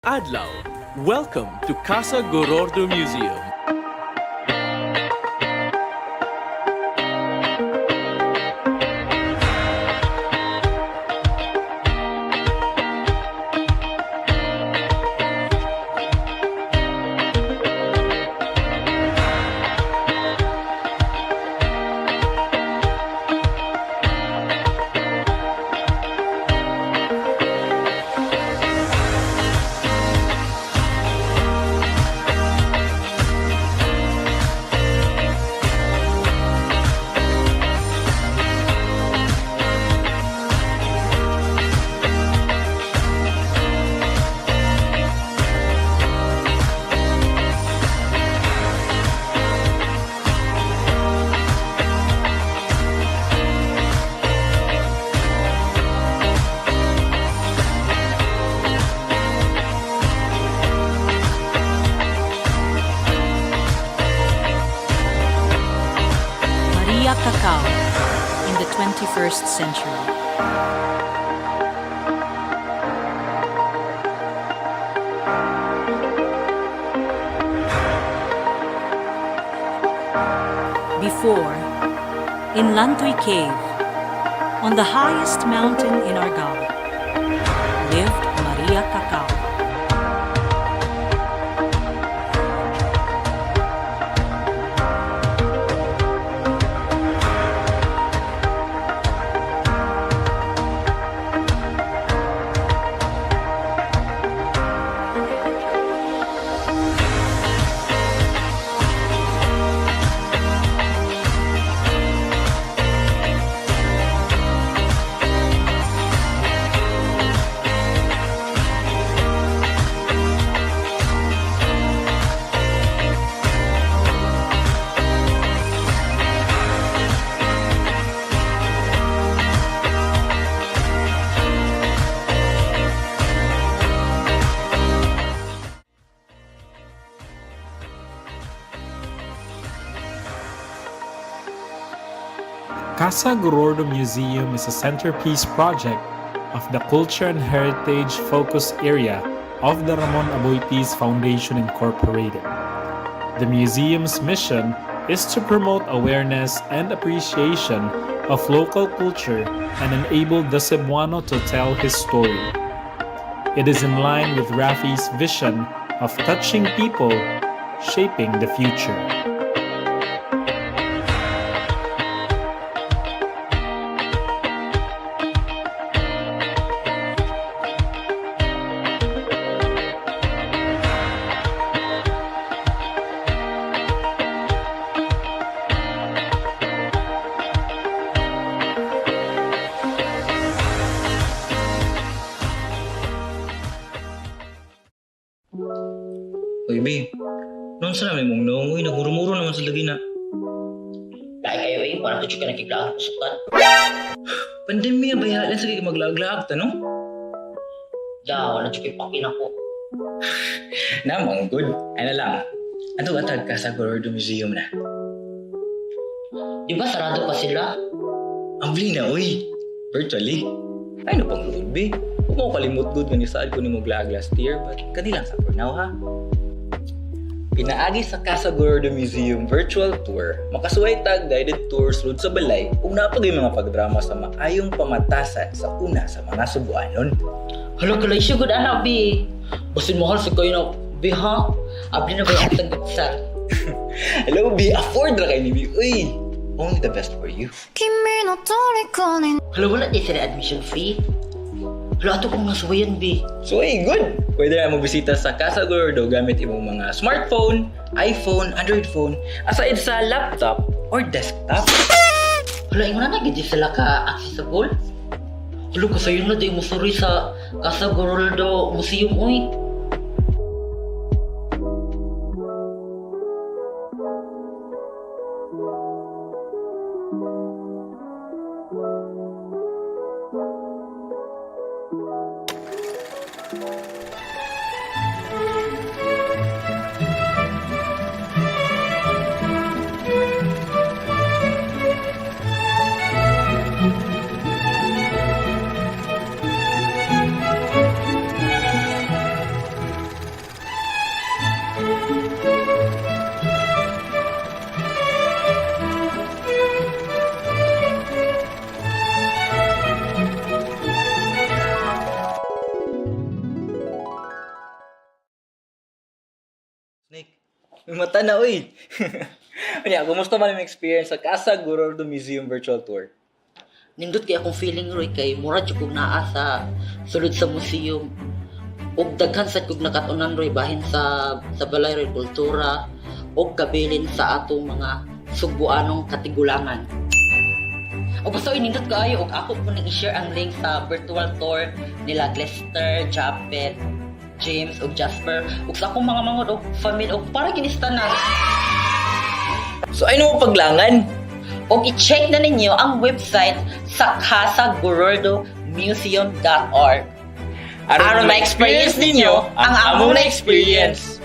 Adlaw, welcome to Casa Gorordo Museum. Cacao in the 21st century. Before, in Lantoy Cave, on the highest mountain in Argao, lived Maria Cacao. Casa Gorordo Museum is a centerpiece project of the Culture and Heritage Focus Area of the Ramon Aboitiz Foundation Incorporated. The museum's mission is to promote awareness and appreciation of local culture and enable the Cebuano to tell his story. It is in line with Rafi's vision of touching people, shaping the future. Uy, B. Noon sa namin mong noong, uy, nagmuro-muro naman sa lagi na. Dahil kayo eh, parang tutsyo ka nakiklaan ko sukat. Pandemya ba yan? Sige ka maglaag-laag, tanong? Daw, natsyo pakin ako. Namang good. Ano lang, ano atag ka sa Gorordo Museum na? Di ba sarado pa sila? Ambli na, uy. Virtually. Ay, no pang load, B. Huwag mo kalimut good nga nisaad ko ni maglaag last year, but kanilang sa for now, ha? Pinaagi sa Casa Gorordo Museum Virtual Tour, makasuway tag guided tours lod sa balay ug napagay mga pagdrama sa maayong pamatasan sa una sa mga Cebuanon. Hala kalay siya good anak, B. Basin mahal sa kayo na, B, ha? Abli na ba yung tagdagsal? Hello, B. Afford ra kay ni B. Uy, only the best for you. Hala, wala di sila admission fee. Hala, ato kong nasuwayan, B. So, hey, good! Pwede na magbisita sa Casa Gorordo gamit imong mga smartphone, iPhone, Android phone, aside sa laptop or desktop. Hala, ingon na nagidi sila ka accessible? Hala, kasayon na di mo sorry sa Casa Gorordo Museum, uy. Snake, may mata na, uy! Kanya, kumusta man yung experience sa Casa Gurordo Museum Virtual Tour? Nindot kay akong feeling Roy kay mura jud kog naa sa sulod sa museum. Og daghan sad kog nakatunan Roy bahin sa balay Roy kultura og kabilin sa atong mga Sugbuanong katigulangan. O basta inindot kaayo og ako po nang i-share ang link sa virtual tour nila Lester, Japet, James ug Jasper ug sa akong mga mangod og family og para kinistanan. So, ay mo paglangan? O i-check na ninyo ang website sa casagorordomuseum.org. Aron ma-experience ninyo ang among na-experience.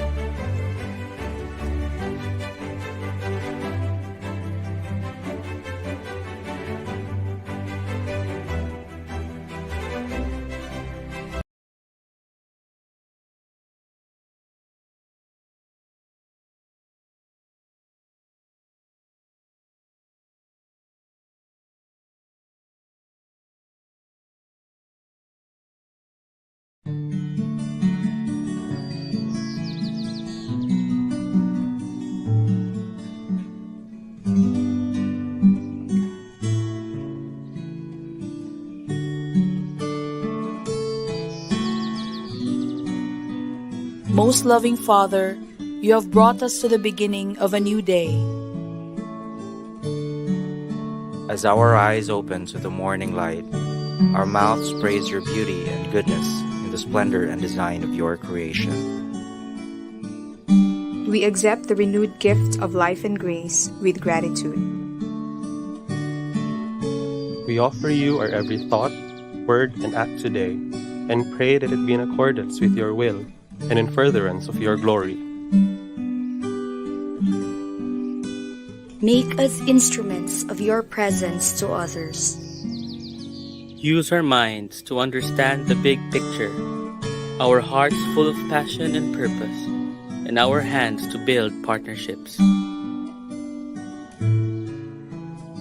Most loving Father, you have brought us to the beginning of a new day. As our eyes open to the morning light, our mouths praise your beauty and goodness in the splendor and design of your creation. We accept the renewed gift of life and grace with gratitude. We offer you our every thought, word, and act today, and pray that it be in accordance with your will and in furtherance of your glory. Make us instruments of your presence to others. Use our minds to understand the big picture, our hearts full of passion and purpose, and our hands to build partnerships.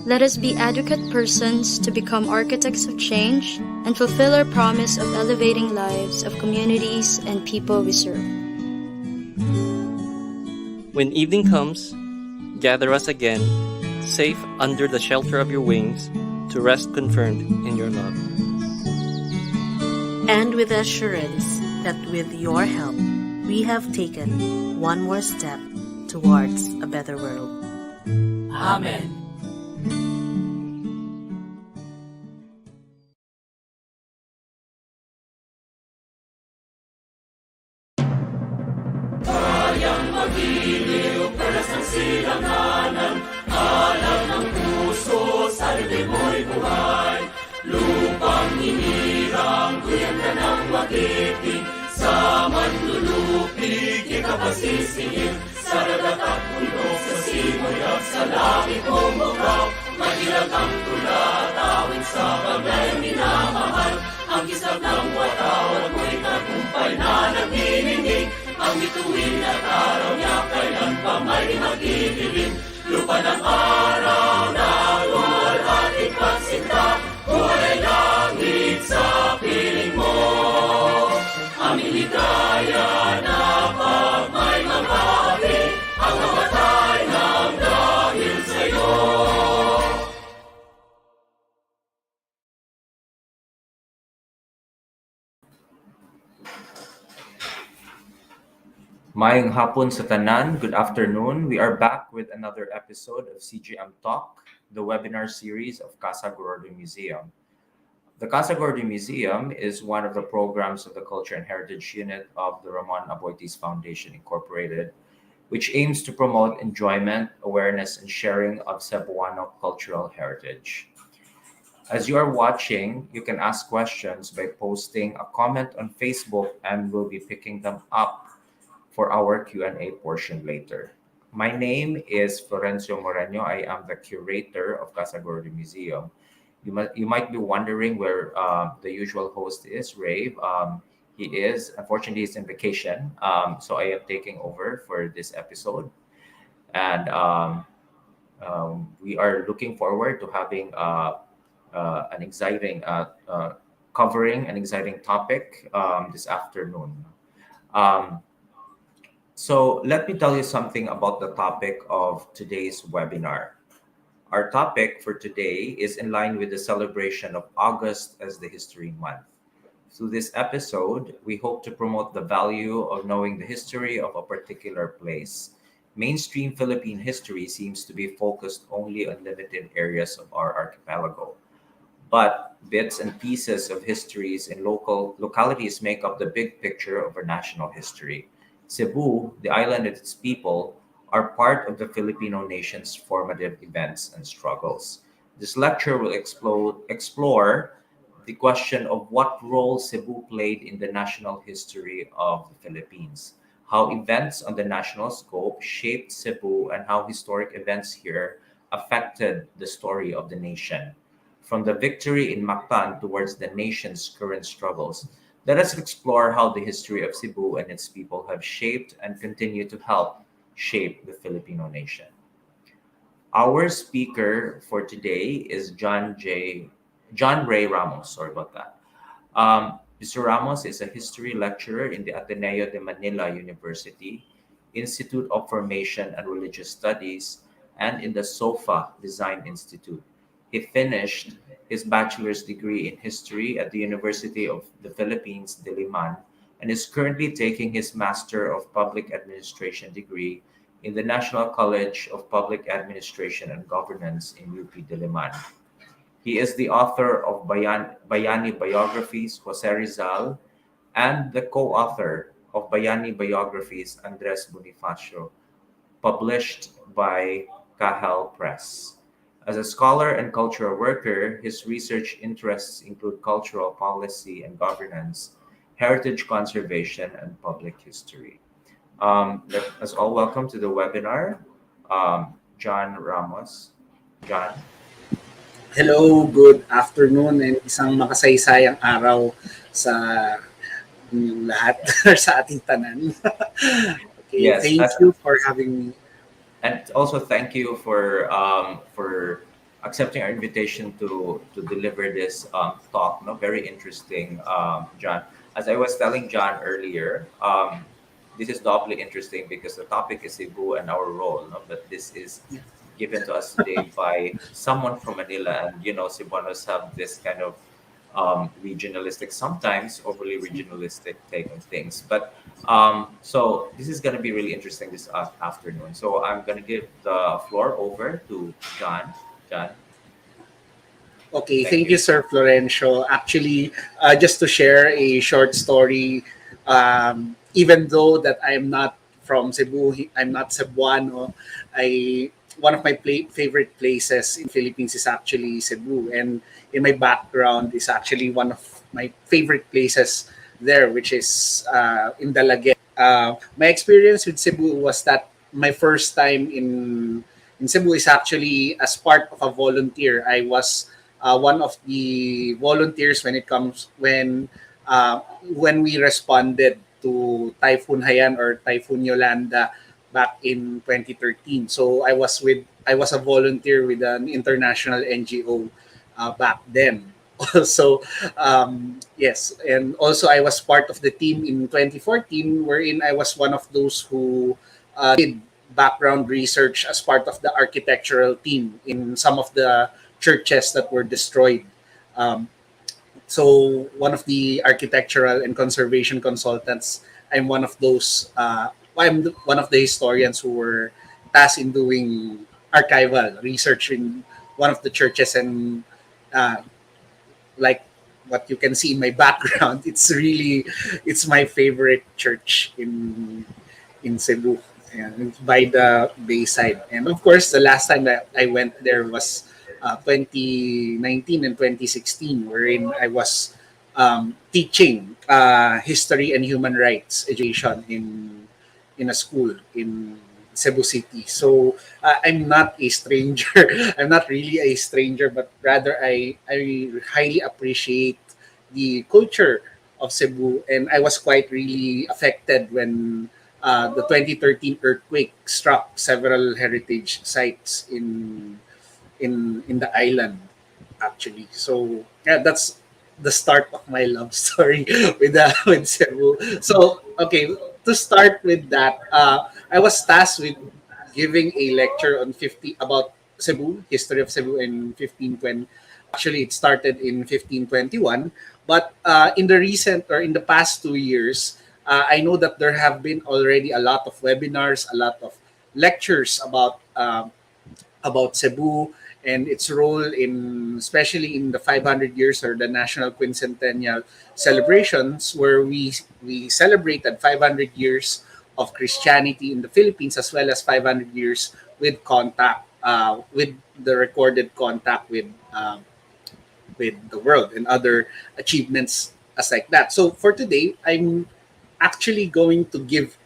Let us be adequate persons to become architects of change and fulfill our promise of elevating lives of communities and people we serve. When evening comes, gather us again, safe under the shelter of your wings, to rest confirmed in your love. And with the assurance that with your help, we have taken one more step towards a better world. Amen. Mayong hapon sa tanan, good afternoon. We are back with another episode of CGM Talk, the webinar series of Casa Gordo Museum. The Casa Gordo Museum is one of the programs of the Culture and Heritage Unit of the Ramon Aboitiz Foundation Incorporated, which aims to promote enjoyment, awareness, and sharing of Cebuano cultural heritage. As you are watching, you can ask questions by posting a comment on Facebook, and we'll be picking them up for our Q&A portion later. My name is Florencio Moreno. I am the curator of Casa Gordo Museum. You might be wondering where the usual host is, Rave. Unfortunately, he's on vacation. So I am taking over for this episode. And we are looking forward to having an exciting, covering an exciting topic this afternoon. So, let me tell you something about the topic of today's webinar. Our topic for today is in line with the celebration of August as the History Month. Through this episode, we hope to promote the value of knowing the history of a particular place. Mainstream Philippine history seems to be focused only on limited areas of our archipelago. But bits and pieces of histories in local localities make up the big picture of our national history. Cebu, the island and its people, are part of the Filipino nation's formative events and struggles. This lecture will explore the question of what role Cebu played in the national history of the Philippines, how events on the national scope shaped Cebu, and how historic events here affected the story of the nation. From the victory in Mactan towards the nation's current struggles, let us explore how the history of Cebu and its people have shaped and continue to help shape the Filipino nation. Our speaker for today is John Ray Ramos. Sorry about that. Mr. Ramos is a history lecturer in the Ateneo de Manila University, Institute of Formation and Religious Studies, and in the SOFA Design Institute. He finished his bachelor's degree in history at the University of the Philippines, Diliman, and is currently taking his Master of Public Administration degree in the National College of Public Administration and Governance in UP Diliman. He is the author of Bayani Biographies, Jose Rizal, and the co-author of Bayani Biographies, Andres Bonifacio, published by Cahal Press. As a scholar and cultural worker, his research interests include cultural policy and governance, heritage conservation, and public history. Let us all welcome to the webinar, John Ramos. John. Hello, good afternoon, and isang makasaysayang araw sa inyong lahat or sa ating tanan. Okay, Yes, thank you for having me. and also thank you for accepting our invitation to deliver this talk. No, very interesting, John. As I was telling John earlier, this is doubly interesting because the topic is Cebu and our role. No? But this is given to us today by someone from Manila, and Cebuanos have this kind of regionalistic, sometimes overly regionalistic take on things. But so this is going to be really interesting this afternoon. So I'm going to give the floor over to John. John. Okay, thank you, Sir Florencio. Actually, just to share a short story, even though that I am not from Cebu, I'm not Cebuano. One of my favorite places in Philippines is actually Cebu, and in my background is actually one of my favorite places there, which is in Dalague. My experience with Cebu was that my first time in Cebu is actually as part of a volunteer. I was one of the volunteers when we responded to Typhoon Haiyan or Typhoon Yolanda back in 2013. So I was a volunteer with an international NGO back then. Also, yes, and also I was part of the team in 2014, wherein I was one of those who did background research as part of the architectural team in some of the churches that were destroyed. Um, so one of the architectural and conservation consultants, I'm one of those. One of the historians who were tasked in doing archival research in one of the churches, and uh, like what you can see in my background, it's my favorite church in Cebu, and by the bayside. And of course, the last time that I went there was 2019 and 2016, wherein I was teaching history and human rights education in a school in Cebu City. So I'm not a stranger. I'm not really a stranger, but rather I highly appreciate the culture of Cebu, and I was quite really affected when the 2013 earthquake struck several heritage sites in the island, actually. So yeah, that's the start of my love story with Cebu. So okay, to start with that, I was tasked with giving a lecture on 50 about Cebu, history of Cebu in 1520. Actually, it started in 1521, but in the recent or in the past 2 years, I know that there have been already a lot of webinars, a lot of lectures about Cebu and its role in, especially in the 500 years or the national quincentennial celebrations, where we celebrated 500 years of Christianity in the Philippines, as well as 500 years with contact, with the recorded contact with the world and other achievements as like that. So for today, I'm actually going to give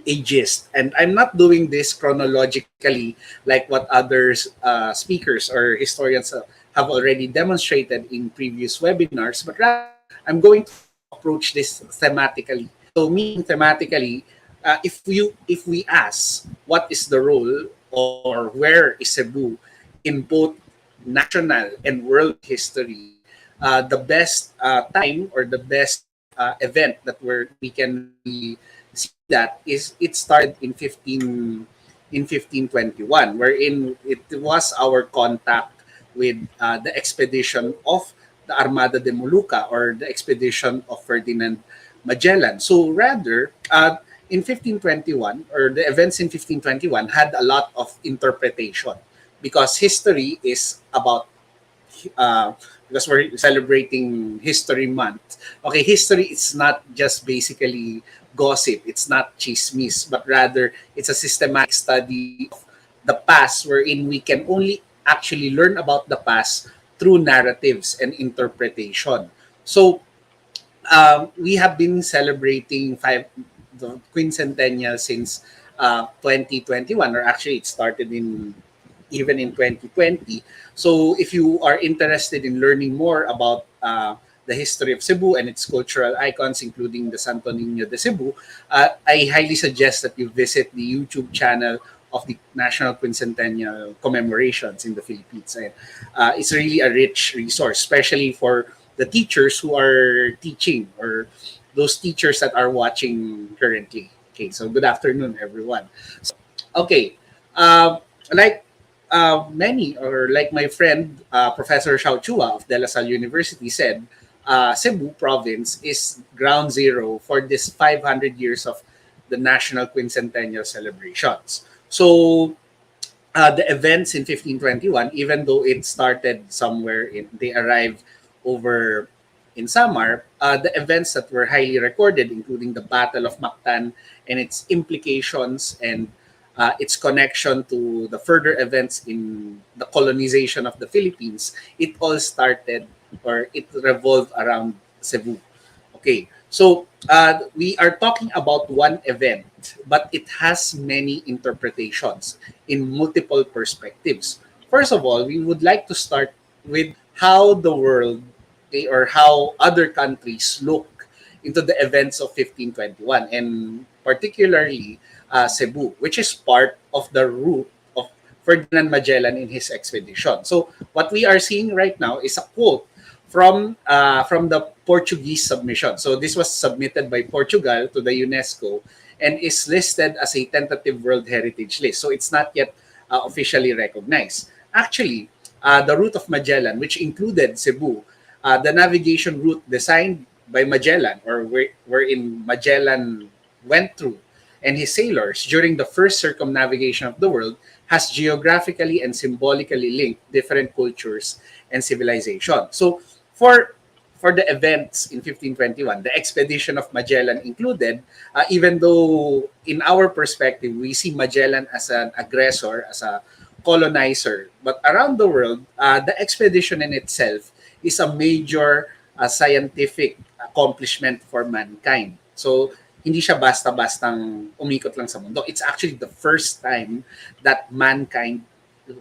a gist. And I'm not doing this chronologically like what others speakers or historians have already demonstrated in previous webinars, but rather I'm going to approach this thematically. So meaning thematically, if we ask what is the role or where is Cebu in both national and world history, the best time or the best event that we can really see that is it started in 1521, wherein it was our contact with the expedition of the Armada de Molucca, or the expedition of Ferdinand Magellan. So rather, in 1521, or the events in 1521 had a lot of interpretation, because history is about uh, because we're celebrating History Month. Okay, history is not just basically gossip. It's not chismis, but rather it's a systematic study of the past, wherein we can only actually learn about the past through narratives and interpretation. So we have been celebrating the quincentennial since 2021, or actually it started in even in 2020. So if you are interested in learning more about the history of Cebu and its cultural icons, including the Santo Niño de Cebu, I highly suggest that you visit the YouTube channel of the National Quincentennial commemorations in the Philippines. And it's really a rich resource, especially for the teachers who are teaching, or those teachers that are watching currently. Okay, so good afternoon, everyone. Okay, like many, or like my friend, Professor Xiao Chua of De La Salle University said, Cebu province is ground zero for this 500 years of the national quincentennial celebrations. So the events in 1521, even though it started somewhere they arrived over in Samar, the events that were highly recorded, including the Battle of Mactan and its implications and its connection to the further events in the colonization of the Philippines, it all started, or it revolved around Cebu. Okay, so we are talking about one event, but it has many interpretations in multiple perspectives. First of all, we would like to start with how the world, okay, or how other countries look into the events of 1521, and particularly Cebu, which is part of the route of Ferdinand Magellan in his expedition. So what we are seeing right now is a quote from the Portuguese submission. So this was submitted by Portugal to the UNESCO and is listed as a tentative World Heritage List. So it's not yet officially recognized. Actually, the route of Magellan, which included Cebu, the navigation route designed by Magellan, or wherein Magellan went through, and his sailors during the first circumnavigation of the world, has geographically and symbolically linked different cultures and civilization. So for the events in 1521, the expedition of Magellan included, even though in our perspective, we see Magellan as an aggressor, as a colonizer, but around the world, the expedition in itself is a major scientific accomplishment for mankind. So, hindi siya basta-bastang umikot lang sa mundo. It's actually the first time that mankind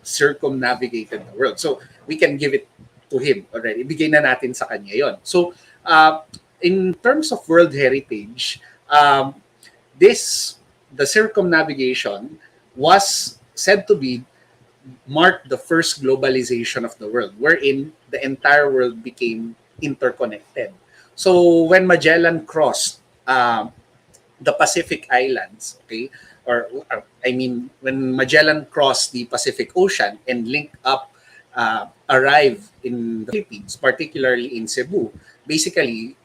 circumnavigated the world. So, we can give it to him already. Ibigay na natin sa kanya yon. So, in terms of World Heritage, the circumnavigation was said to be marked the first globalization of the world, wherein the entire world became interconnected. So when Magellan crossed the Pacific Islands, okay, or I mean, when Magellan crossed the Pacific Ocean and linked up, arrived in the Philippines, particularly in Cebu, basically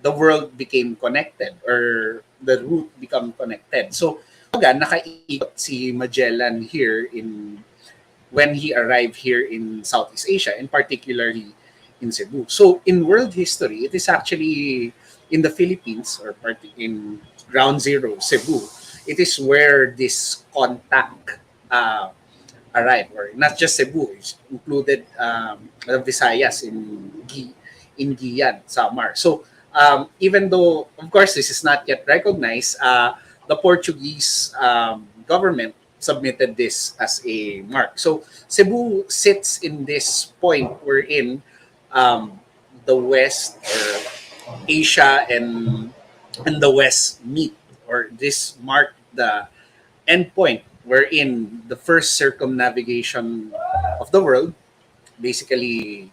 the world became connected or the route become connected. So, nakaikot si Magellan here in when he arrived here in Southeast Asia and particularly in Cebu. So in world history, it is actually in the Philippines or in ground zero, Cebu. It is where this contact arrived, or not just Cebu, it's included the Visayas in Guian, Samar. So even though, of course, this is not yet recognized, the Portuguese government submitted this as a mark. So Cebu sits in this point wherein the West or Asia and the West meet, or this marked the end point wherein the first circumnavigation of the world basically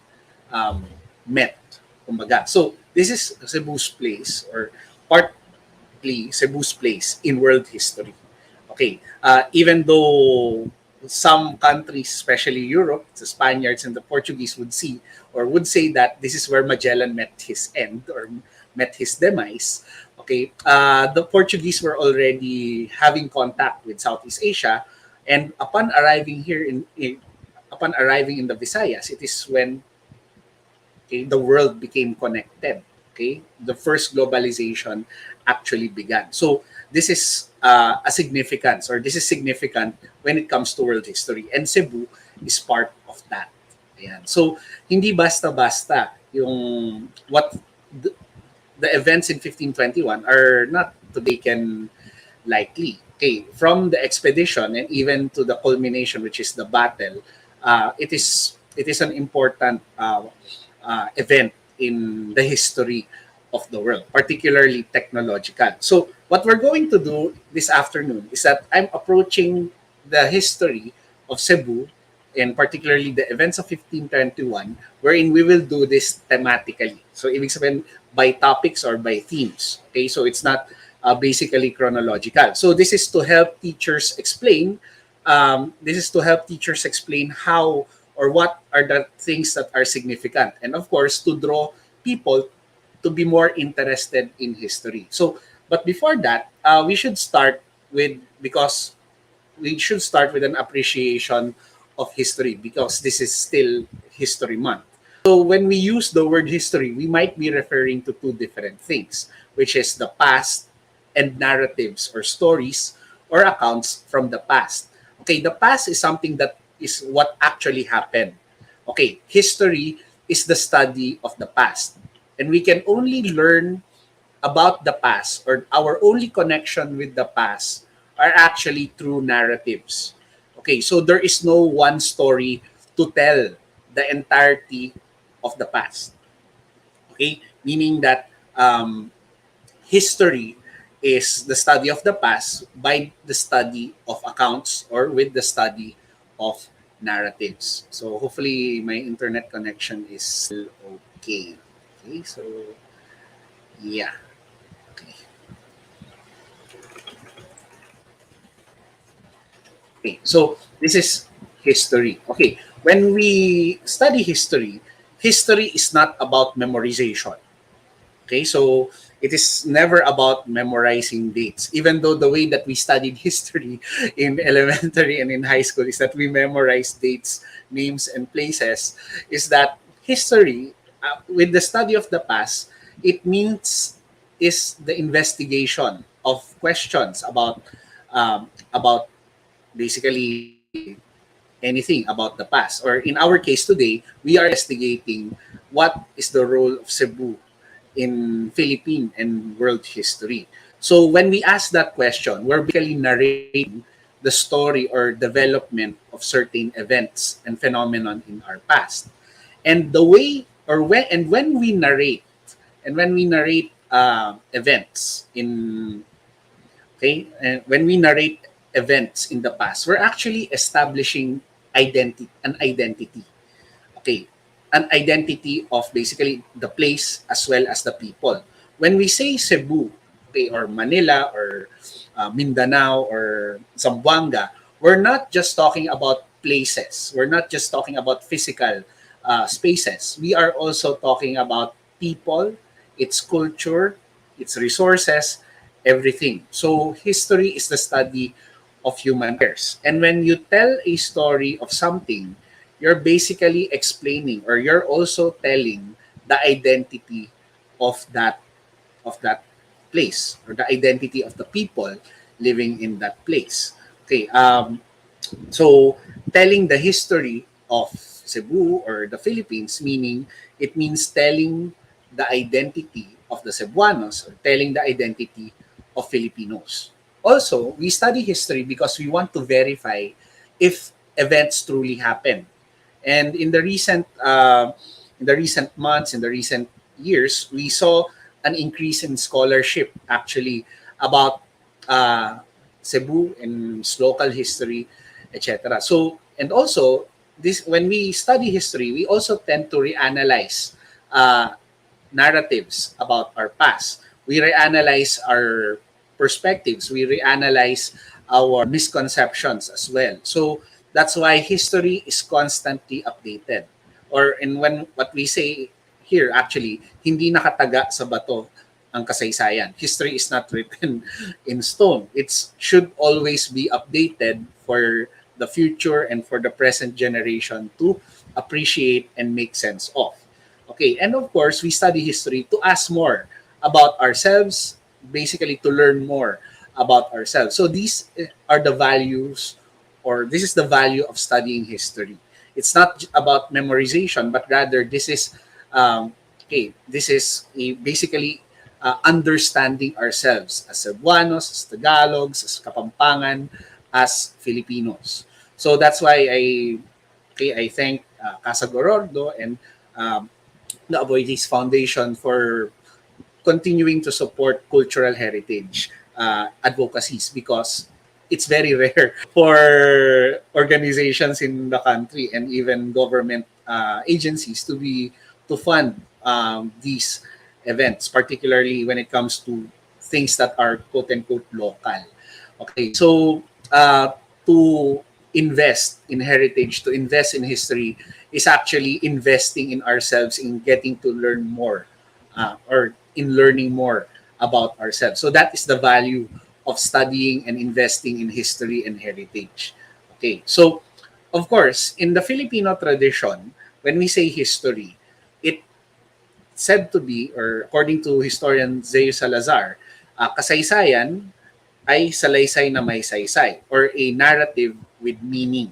met. Kumbaga. So this is Cebu's place, or partly Cebu's place in world history. Okay, even though some countries, especially Europe, the Spaniards and the Portuguese would see or would say that this is where Magellan met his end or met his demise. Okay, the Portuguese were already having contact with Southeast Asia, and upon arriving in the Visayas, it is when, okay, the world became connected. Okay, the first globalization actually began. So this is this is significant when it comes to world history, and Cebu is part of that. Ayan. So hindi basta-basta yung the events in 1521 are not to be taken lightly. Okay, from the expedition and even to the culmination, which is the battle, it is an important event in the history of the world, particularly technological. So what we're going to do this afternoon is that I'm approaching the history of Cebu, and particularly the events of 1521, wherein we will do this thematically. So ibig sabihin, by topics or by themes. Okay, so it's not basically chronological. So this is to help teachers explain. How or what are the things that are significant, and of course to draw people to be more interested in history. So, but before that, we should start with an appreciation of history, because this is still History Month. So when we use the word history, we might be referring to two different things, which is the past and narratives or stories or accounts from the past. Okay, the past is something that is what actually happened. Okay, history is the study of the past. And we can only learn about the past, or our only connection with the past, are actually through narratives. Okay, so there is no one story to tell the entirety of the past. Okay, meaning that history is the study of the past by the study of accounts, or with the study of narratives. So hopefully my internet connection is still okay. Okay, so yeah. Okay. Okay, so this is history. Okay, when we study history, history is not about memorization. Okay, so it is never about memorizing dates, even though the way that we studied history in elementary and in high school is that we memorize dates, names, and places. Is that history, with the study of the past, it means is the investigation of questions about basically anything about the past. Or in our case today, we are investigating what is the role of Cebu in Philippine and world history. So when we ask that question, we're basically narrating the story or development of certain events and phenomenon in our past. And the way or when we narrate events in and when we narrate events in the past, we're actually establishing identity. Okay, an identity of basically the place as well as the people. When we say Cebu, okay, or Manila, or Mindanao, or Zamboanga, we're not just talking about places. We're not just talking about physical spaces. We are also talking about people, its culture, its resources, everything. So history is the study of human affairs. And when you tell a story of something, you're basically explaining, or you're also telling the identity of that place, or the identity of the people living in that place. Okay, so telling the history of Cebu or the Philippines, meaning it means telling the identity of the Cebuanos, or telling the identity of Filipinos. Also, we study history because we want to verify if events truly happen. And in the recent months, in the recent years, we saw an increase in scholarship actually about uh, Cebu and its local history, etc. So, and also this, when we study history, we also tend to reanalyze uh, narratives about our past. We reanalyze our perspectives. We reanalyze our misconceptions as well. So that's why history is constantly updated. Or in when what we say here, actually, hindi nakataga sa bato ang kasaysayan. History is not written in stone. It should always be updated for the future and for the present generation to appreciate and make sense of. Okay, and of course, we study history to ask more about ourselves, basically to learn more about ourselves. So these are the values, or this is the value of studying history. It's not about memorization, but rather this is this is basically understanding ourselves as Cebuanos, as Tagalogs, as Kapampangan, as Filipinos. So that's why I thank Casa Gorordo and um, the Avoides Foundation for continuing to support cultural heritage advocacies, because it's very rare for organizations in the country and even government agencies to fund these events, particularly when it comes to things that are quote unquote local. Okay, so to invest in heritage, to invest in history, is actually investing in ourselves, in getting to learn more, or in learning more about ourselves. So that is the value of studying and investing in history and heritage. Okay, so of course, in the Filipino tradition, when we say history, it said to be, or according to historian Zeo Salazar, kasaysayan ay salaysay na may saysay, or a narrative with meaning.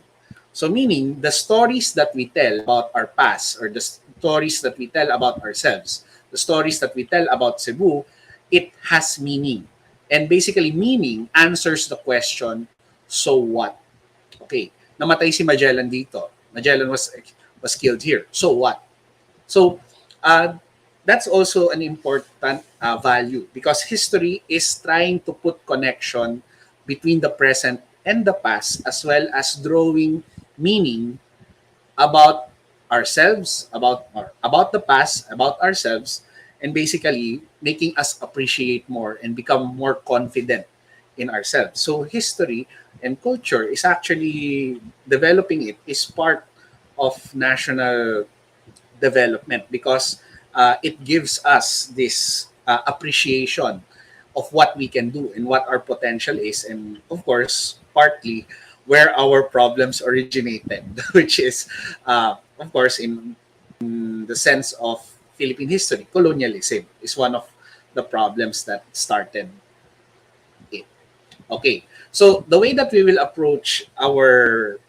So meaning, the stories that we tell about our past, or the stories that we tell about ourselves, the stories that we tell about Cebu, it has meaning. And basically, meaning answers the question, so what? Okay, namatay si Magellan dito. Magellan was killed here. So what? So that's also an important value, because history is trying to put connection between the present and the past, as well as drawing meaning about ourselves, about the past, about ourselves, and basically making us appreciate more and become more confident in ourselves. So history and culture is actually developing, it is part of national development, because it gives us this appreciation of what we can do and what our potential is, and of course partly where our problems originated which is of course in the sense of Philippine history, colonialism is one of the problems that started it. Okay, so the way that we will approach our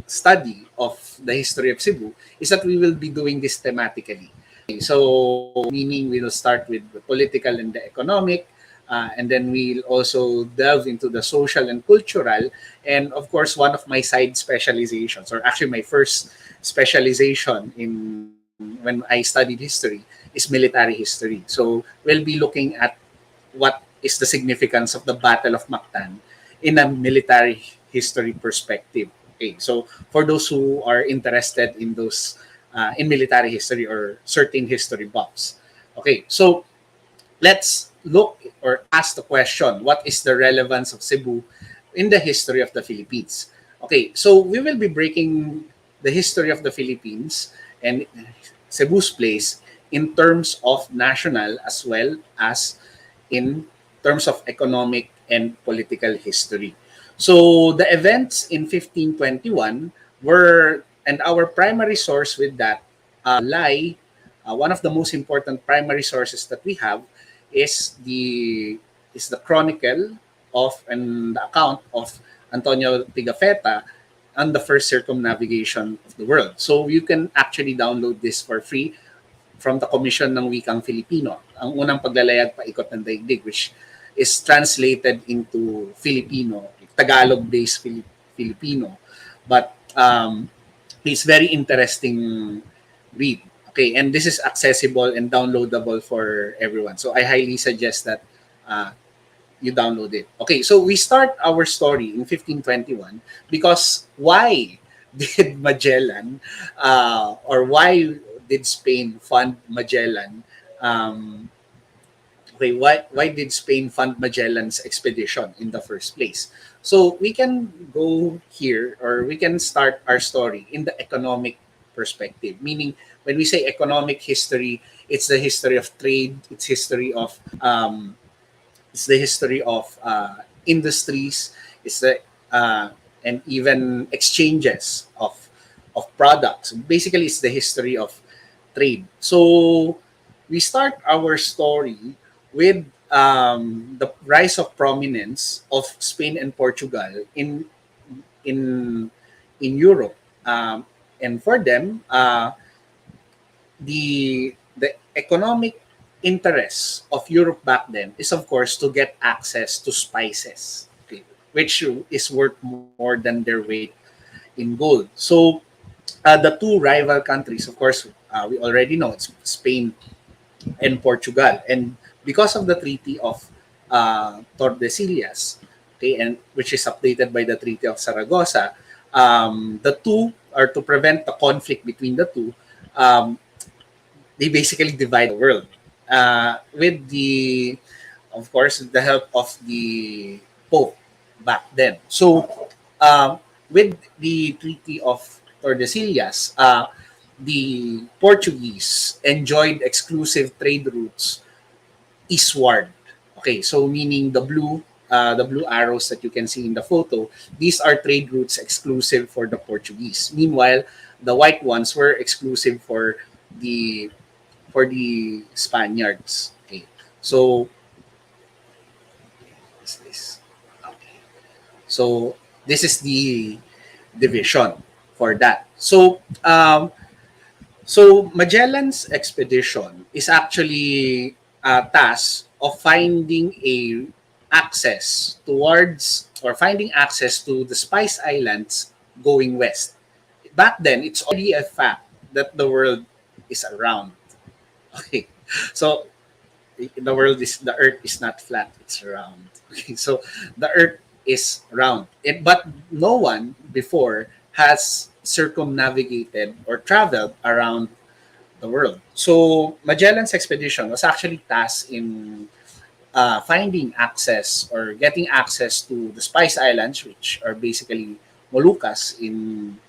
study of the history of Cebu is that we will be doing this thematically. So, meaning we'll start with the political and the economic, and then we'll also delve into the social and cultural. And of course, one of my side specializations, or actually my first specialization in when I studied history, is military history. So, we'll be looking at what is the significance of the Battle of Mactan in a military history perspective. Okay, so for those who are interested in those in military history or certain history buffs. Okay, so let's look or ask the question, what is the relevance of Cebu in the history of the Philippines? Okay, so we will be breaking the history of the Philippines and Cebu's place in terms of national as well as in terms of economic and political history. So the events in 1521 were, and our primary source with that lie, one of the most important primary sources that we have is the chronicle of and the account of Antonio Pigafetta on the first circumnavigation of the world. So you can actually download this for free from the Commission ng Wikang Filipino, ang unang paglalayag paikot ng daigdig, which is translated into Filipino, Tagalog-based Filipino. But it's very interesting read. Okay, and this is accessible and downloadable for everyone. So I highly suggest that you download it. Okay, so we start our story in 1521 because why did Magellan or why did Spain fund Magellan? Why did Spain fund Magellan's expedition in the first place? So we can go here, or we can start our story in the economic perspective. Meaning, when we say economic history, it's the history of trade, it's the history of industries, it's the and even exchanges of products. Basically, it's the history of trade. So we start our story with the rise of prominence of Spain and Portugal in Europe, and for them, the economic interest of Europe back then is, of course, to get access to spices, okay, which is worth more than their weight in gold. So the two rival countries, of course, we already know it's Spain and Portugal, and because of the Treaty of Tordesillas, okay, and which is updated by the Treaty of Saragossa, the two, or to prevent the conflict between the two, they basically divide the world with the, of course, the help of the Pope back then. So with the Treaty of Tordesillas, the Portuguese enjoyed exclusive trade routes eastward. Okay, so meaning the blue arrows that you can see in the photo, these are trade routes exclusive for the Portuguese. Meanwhile, the white ones were exclusive for the Spaniards. Okay, so what's this? Okay, so this is the division for that. So Magellan's expedition is actually a task of finding access to the Spice Islands going west. Back then, it's already a fact that the world is around. Okay, so the Earth is not flat; it's round. Okay, so the Earth is round, but no one before has circumnavigated or traveled around the world. So Magellan's expedition was actually tasked in finding access or getting access to the Spice Islands, which are basically Moluccas in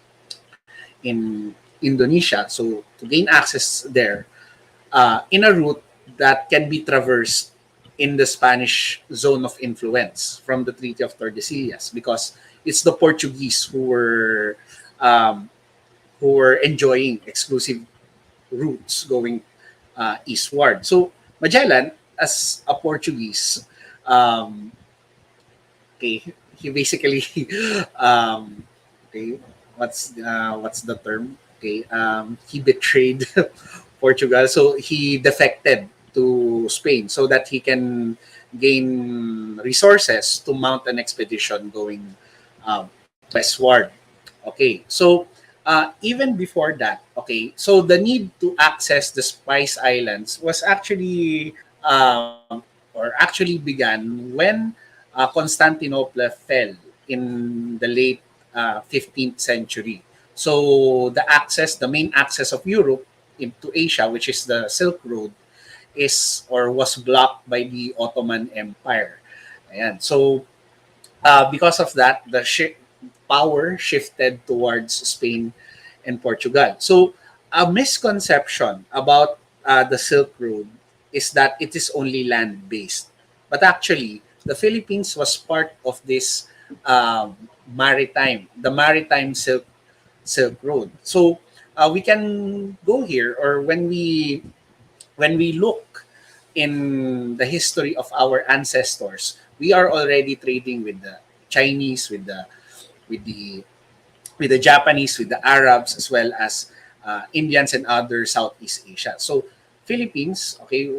Indonesia. So to gain access there in a route that can be traversed in the Spanish zone of influence from the Treaty of Tordesillas, because it's the Portuguese who were enjoying exclusive routes going eastward. So Magellan, as a Portuguese, okay, he basically okay, what's the term? Okay, he betrayed Portugal, so he defected to Spain so that he can gain resources to mount an expedition going westward. Okay, so even before that, okay, so the need to access the Spice Islands was actually or actually began when Constantinople fell in the late 15th century. So the main access of Europe into Asia, which is the Silk Road, is or was blocked by the Ottoman Empire. Ayan. So because of that, the power shifted towards Spain and Portugal. So a misconception about the Silk Road is that it is only land-based. But actually, the Philippines was part of this the maritime Silk Road. So we can go here, or when we look in the history of our ancestors, we are already trading with the Chinese, with the with the Japanese, with the Arabs, as well as Indians and other Southeast Asia. So Philippines, okay,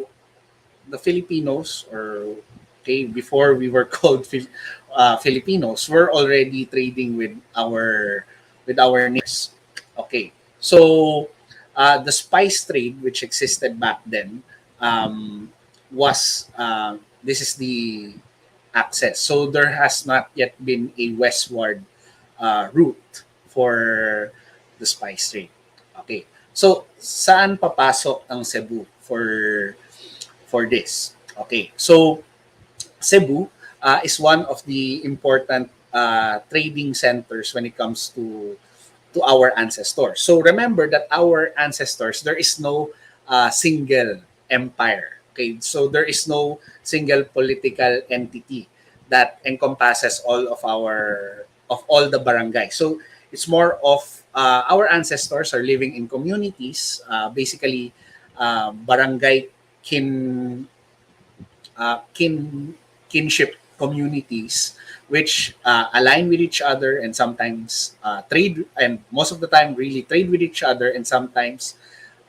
the Filipinos, or okay, before we were called Filipinos, were already trading with our neighbors. Okay, so the spice trade, which existed back then, was this is the access. So there has not yet been a westward route for the spice trade. Okay. So saan papasok ang Cebu for this? Okay. So Cebu is one of the important trading centers when it comes to our ancestors. So remember that our ancestors, there is no single empire. Okay, so there is no single political entity that encompasses all the barangays. So it's more of our ancestors are living in communities, basically barangay kin kinship communities, which align with each other and sometimes trade, and most of the time really trade with each other, and sometimes,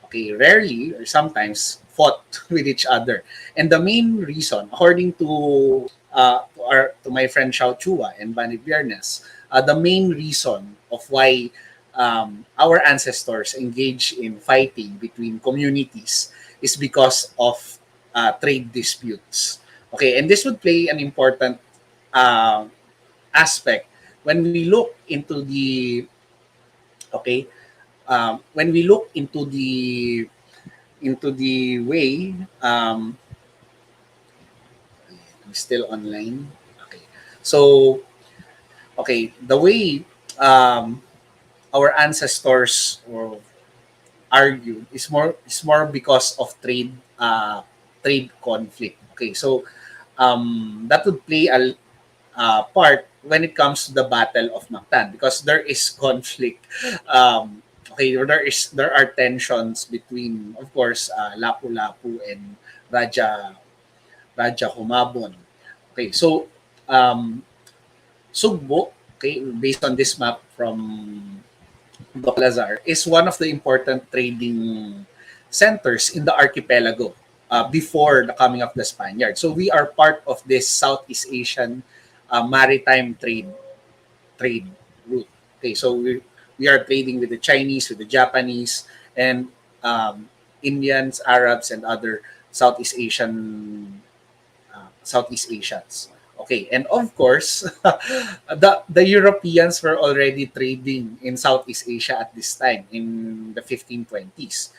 okay, rarely or sometimes fought with each other. And the main reason, according to my friend Xiao Chua and Bani Biernes, the main reason of why our ancestors engage in fighting between communities is because of trade disputes. Okay, and this would play an important uh, aspect when we look into the okay when we look into the way I'm still online. Okay, so okay, the way um, our ancestors or argued is more because of trade conflict. Okay, so that would play a part when it comes to the Battle of Mactan, because there is conflict. Okay, there are tensions between, of course, Lapu-Lapu and Raja Humabon. Okay, so Sugbo, okay, based on this map from Doc Lazar, is one of the important trading centers in the archipelago before the coming of the Spaniards. So we are part of this Southeast Asian maritime trade route. Okay, so we are trading with the Chinese, with the Japanese, and Indians, Arabs, and other Southeast Asians. Okay, and of course, the Europeans were already trading in Southeast Asia at this time in the 1520s.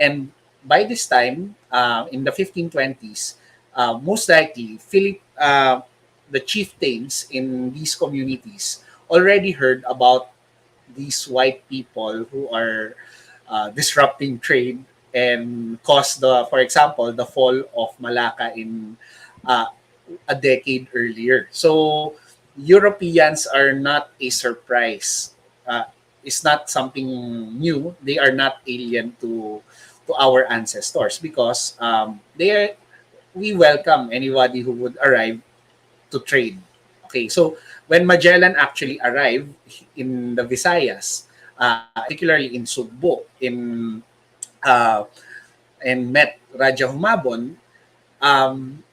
And by this time, in the 1520s, most likely, the chieftains in these communities already heard about these white people who are disrupting trade and caused for example, the fall of Malacca in uh, a decade earlier. So Europeans are not a surprise. It's not something new. They are not alien to our ancestors, because we welcome anybody who would arrive to trade. Okay, so when Magellan actually arrived in the Visayas, particularly in Sugbo, uh, and met Raja Humabon, um,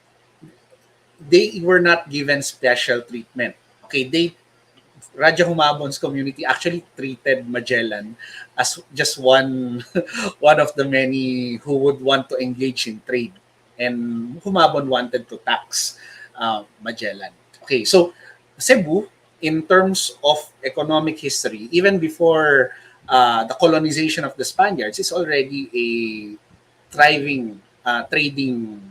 they were not given special treatment. Okay, Raja Humabon's community actually treated Magellan as just one one of the many who would want to engage in trade, and Humabon wanted to tax Magellan. Okay, so Cebu, in terms of economic history, even before the colonization of the Spaniards, is already a thriving trading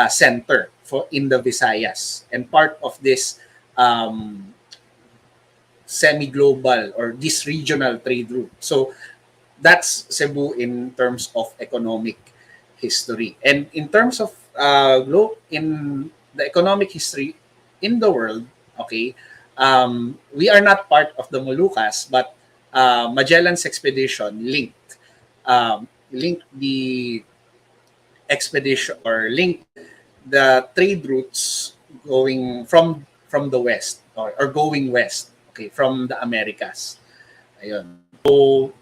center for in the Visayas, and part of this um, semi-global or this regional trade route. So that's Cebu in terms of economic history. And in terms of in the economic history in the world, okay, we are not part of the Moluccas, but Magellan's expedition linked the expedition or linked the trade routes going from the west or going west, okay, from the Americas. Ayun. So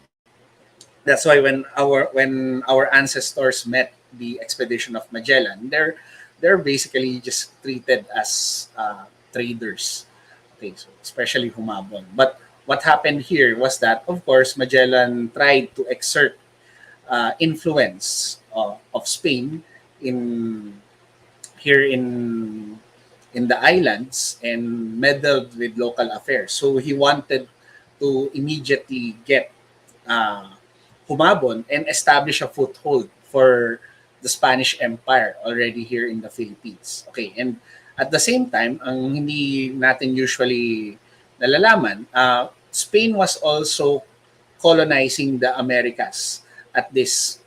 that's why when our ancestors met the expedition of Magellan, they're basically just treated as traders. Okay, so especially Humabon. But what happened here was that, of course, Magellan tried to exert influence of Spain in here in the islands and meddled with local affairs. So he wanted to immediately get uh, Humabon and establish a foothold for the Spanish Empire already here in the Philippines. Okay, and at the same time, ang hindi natin usually nalalaman, Spain was also colonizing the Americas at this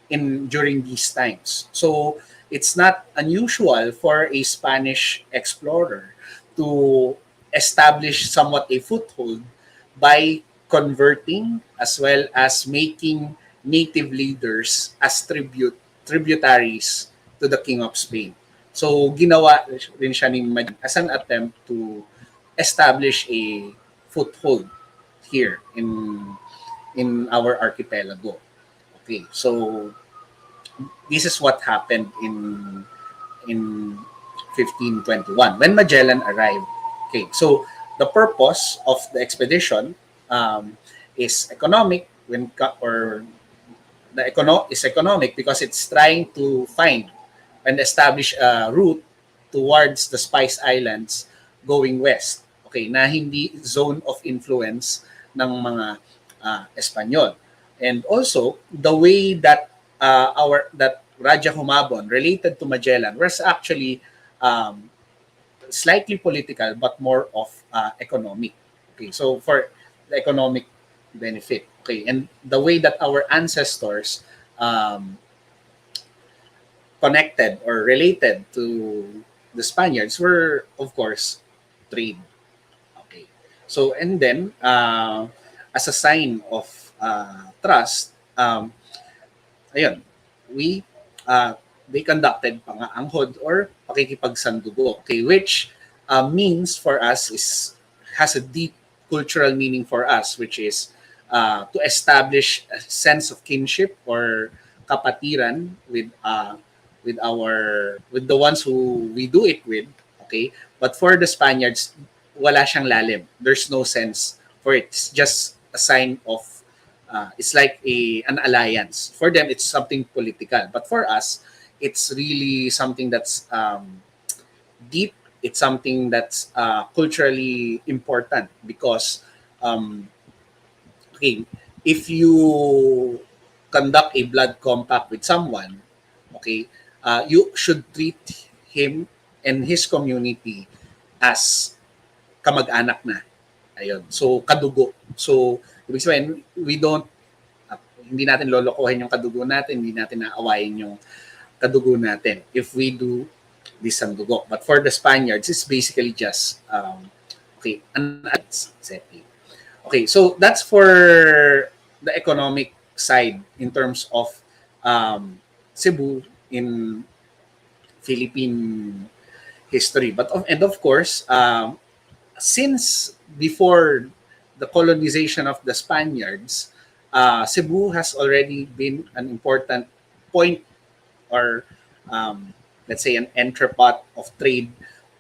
in during these times. So it's not unusual for a Spanish explorer to establish somewhat a foothold by converting as well as making native leaders as tributaries to the King of Spain. So ginawa rin siya ni Magellan as an attempt to establish a foothold here in our archipelago. Okay, so this is what happened in 1521 when Magellan arrived. Okay, so the purpose of the expedition is economic is economic because it's trying to find and establish a route towards the Spice Islands going west. Okay, na hindi zone of influence ng mga Espanyol. And also the way that that Raja Humabon related to Magellan was actually slightly political but more of economic. Okay, so for the economic benefit. Okay, and the way that our ancestors connected or related to the Spaniards were, of course, trade. Okay, so and then as a sign of trust, ayun, we they conducted pangaanghod or pakikipagsandugo, okay, which means for us has a deep cultural meaning for us, which is to establish a sense of kinship or kapatiran with the ones who we do it with, okay. But for the Spaniards, wala siyang lalim. There's no sense for it. It's just a sign of it's like an alliance. For them, it's something political. But for us, it's really something that's deep. It's something that's culturally important because, okay, if you conduct a blood compact with someone, okay, you should treat him and his community as kamag-anak na. Ayun. So, kadugo. So, ibig sabihin, hindi natin lolokohin yung kadugo natin, hindi natin naawayin yung kadugo natin if we do this sandugo. But for the Spaniards, it's basically just, okay, an setting. Okay, so that's for the economic side in terms of Cebu in Philippine history. And of course, since before the colonization of the Spaniards, Cebu has already been an important point or let's say an entrepot of trade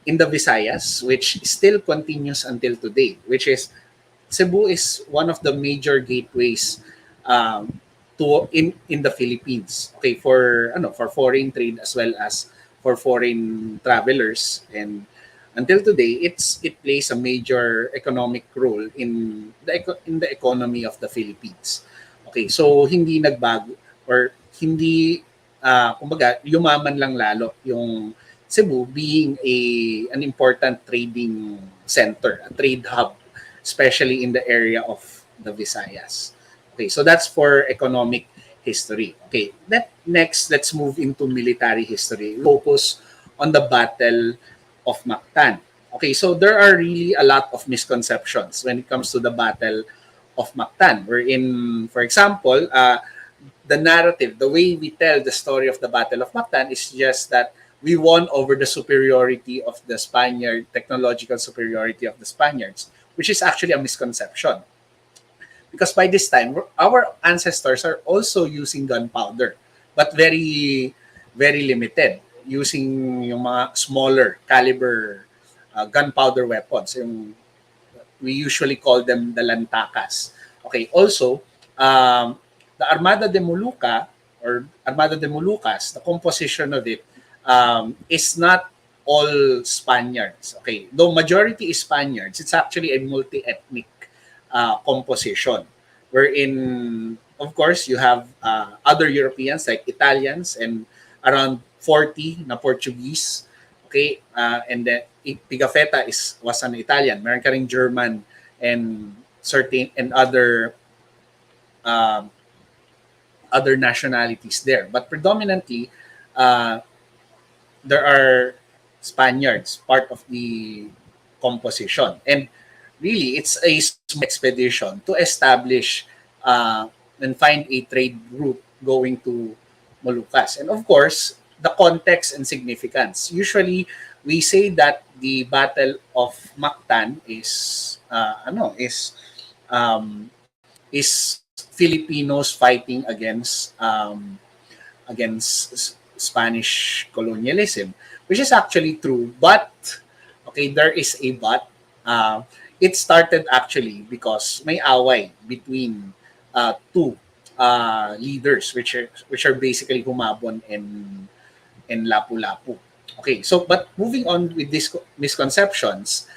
in the Visayas, which still continues until today, which is Cebu is one of the major gateways in the Philippines. Okay, for foreign trade as well as for foreign travelers, and until today it plays a major economic role in the economy of the Philippines. Okay, so hindi nagbago or hindi kumbaga, yumaman lang lalo yung Cebu being an important trading center, a trade hub, especially in the area of the Visayas. Okay, so that's for economic history. Okay, next, let's move into military history. Focus on the Battle of Mactan. Okay, so there are really a lot of misconceptions when it comes to the Battle of Mactan. Wherein, for example, the narrative, the way we tell the story of the Battle of Mactan is just that we won over the superiority of the Spaniard, technological superiority of the Spaniards, which is actually a misconception. Because by this time, our ancestors are also using gunpowder, but very, very limited, using yung mga smaller caliber gunpowder weapons. We usually call them the lantakas. Okay, also, the Armada de Molucca or Armada de Moluccas, the composition of it is not all Spaniards. Okay, though majority is Spaniards, it's actually a multi-ethnic composition, wherein, of course, you have other Europeans like Italians and around 40 na Portuguese. Okay, and then Pigafetta was an Italian. Meron ka ring German and certain and other nationalities there, but predominantly there are Spaniards part of the composition. And really, it's a small expedition to establish and find a trade route going to Moluccas. And of course, the context and significance. Usually, we say that the Battle of Mactan is Filipinos fighting against Spanish colonialism, which is actually true. But okay, there is a but. It started actually because may away between two leaders, which are basically Humabon and Lapu-Lapu. Okay, so but moving on with these misconceptions,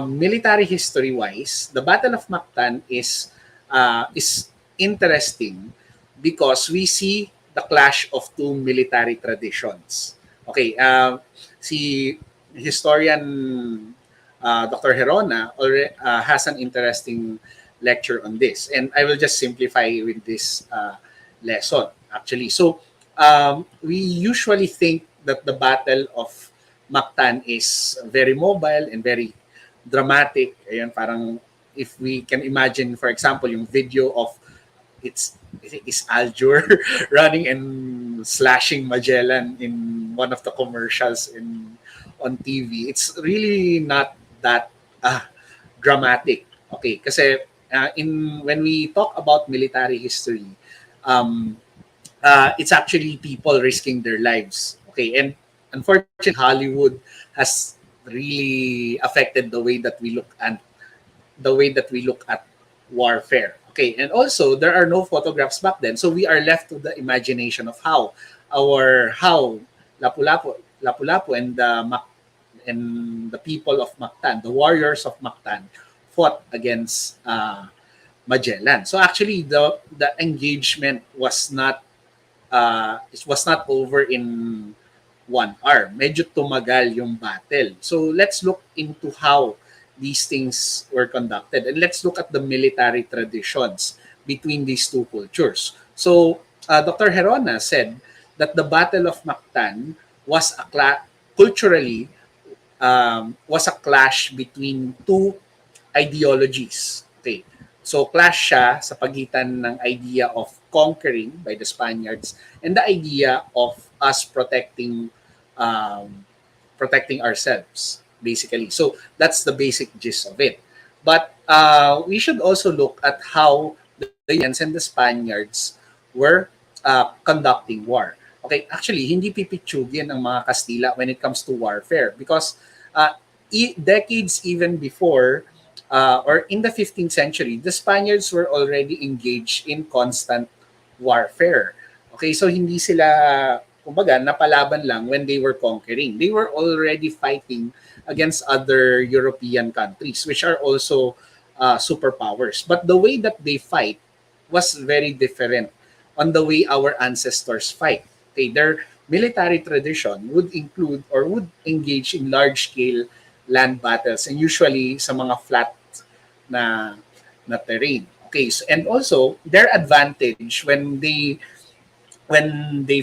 military history-wise, the Battle of Mactan is interesting because we see the clash of two military traditions. Okay, si historian Dr. Herona already has an interesting lecture on this, and I will just simplify with this lesson actually. So we usually think that the Battle of Mactan is very mobile and very dramatic. Ayan, parang if we can imagine, for example, yung video of is Aljur running and slashing Magellan in one of the commercials on TV. It's really not that dramatic. Okay, kasi when we talk about military history, it's actually people risking their lives. Okay, and unfortunately, Hollywood has really affected the way that we look at warfare. Okay, and also there are no photographs back then, so we are left to the imagination of how Lapu-Lapu and the people of Mactan, the warriors of Mactan, fought against Magellan. So actually, the engagement was not over in 1 hour. Medyo tumagal yung battle. So let's look into how these things were conducted, and let's look at the military traditions between these two cultures. So Dr. Herona said that the Battle of Mactan was culturally was a clash between two ideologies. Okay. So clash siya sa pagitan ng idea of conquering by the Spaniards and the idea of us protecting ourselves, basically. So that's the basic gist of it. But we should also look at how the Indians and the Spaniards were conducting war. Okay, actually, hindi pipitsugin ang mga Kastila when it comes to warfare because decades even before or in the 15th century, the Spaniards were already engaged in constant warfare. Okay, so hindi sila, kumbaga, napalaban lang when they were conquering. They were already fighting against other European countries, which are also superpowers. But the way that they fight was very different on the way our ancestors fight. Okay, their military tradition would include or would engage in large-scale land battles and usually sa mga flat na terrain. Okay, so, and also their advantage when they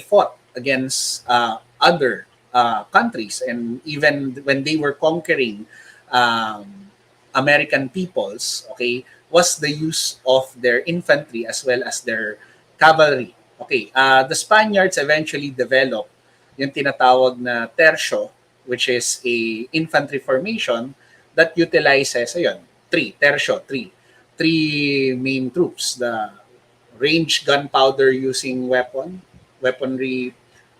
fought against other countries and even when they were conquering um, American peoples, okay, was the use of their infantry as well as their cavalry. Okay, the Spaniards eventually developed yung tinatawag na tercio, which is a infantry formation that utilizes, ayun, three main troops: the range gunpowder using weaponry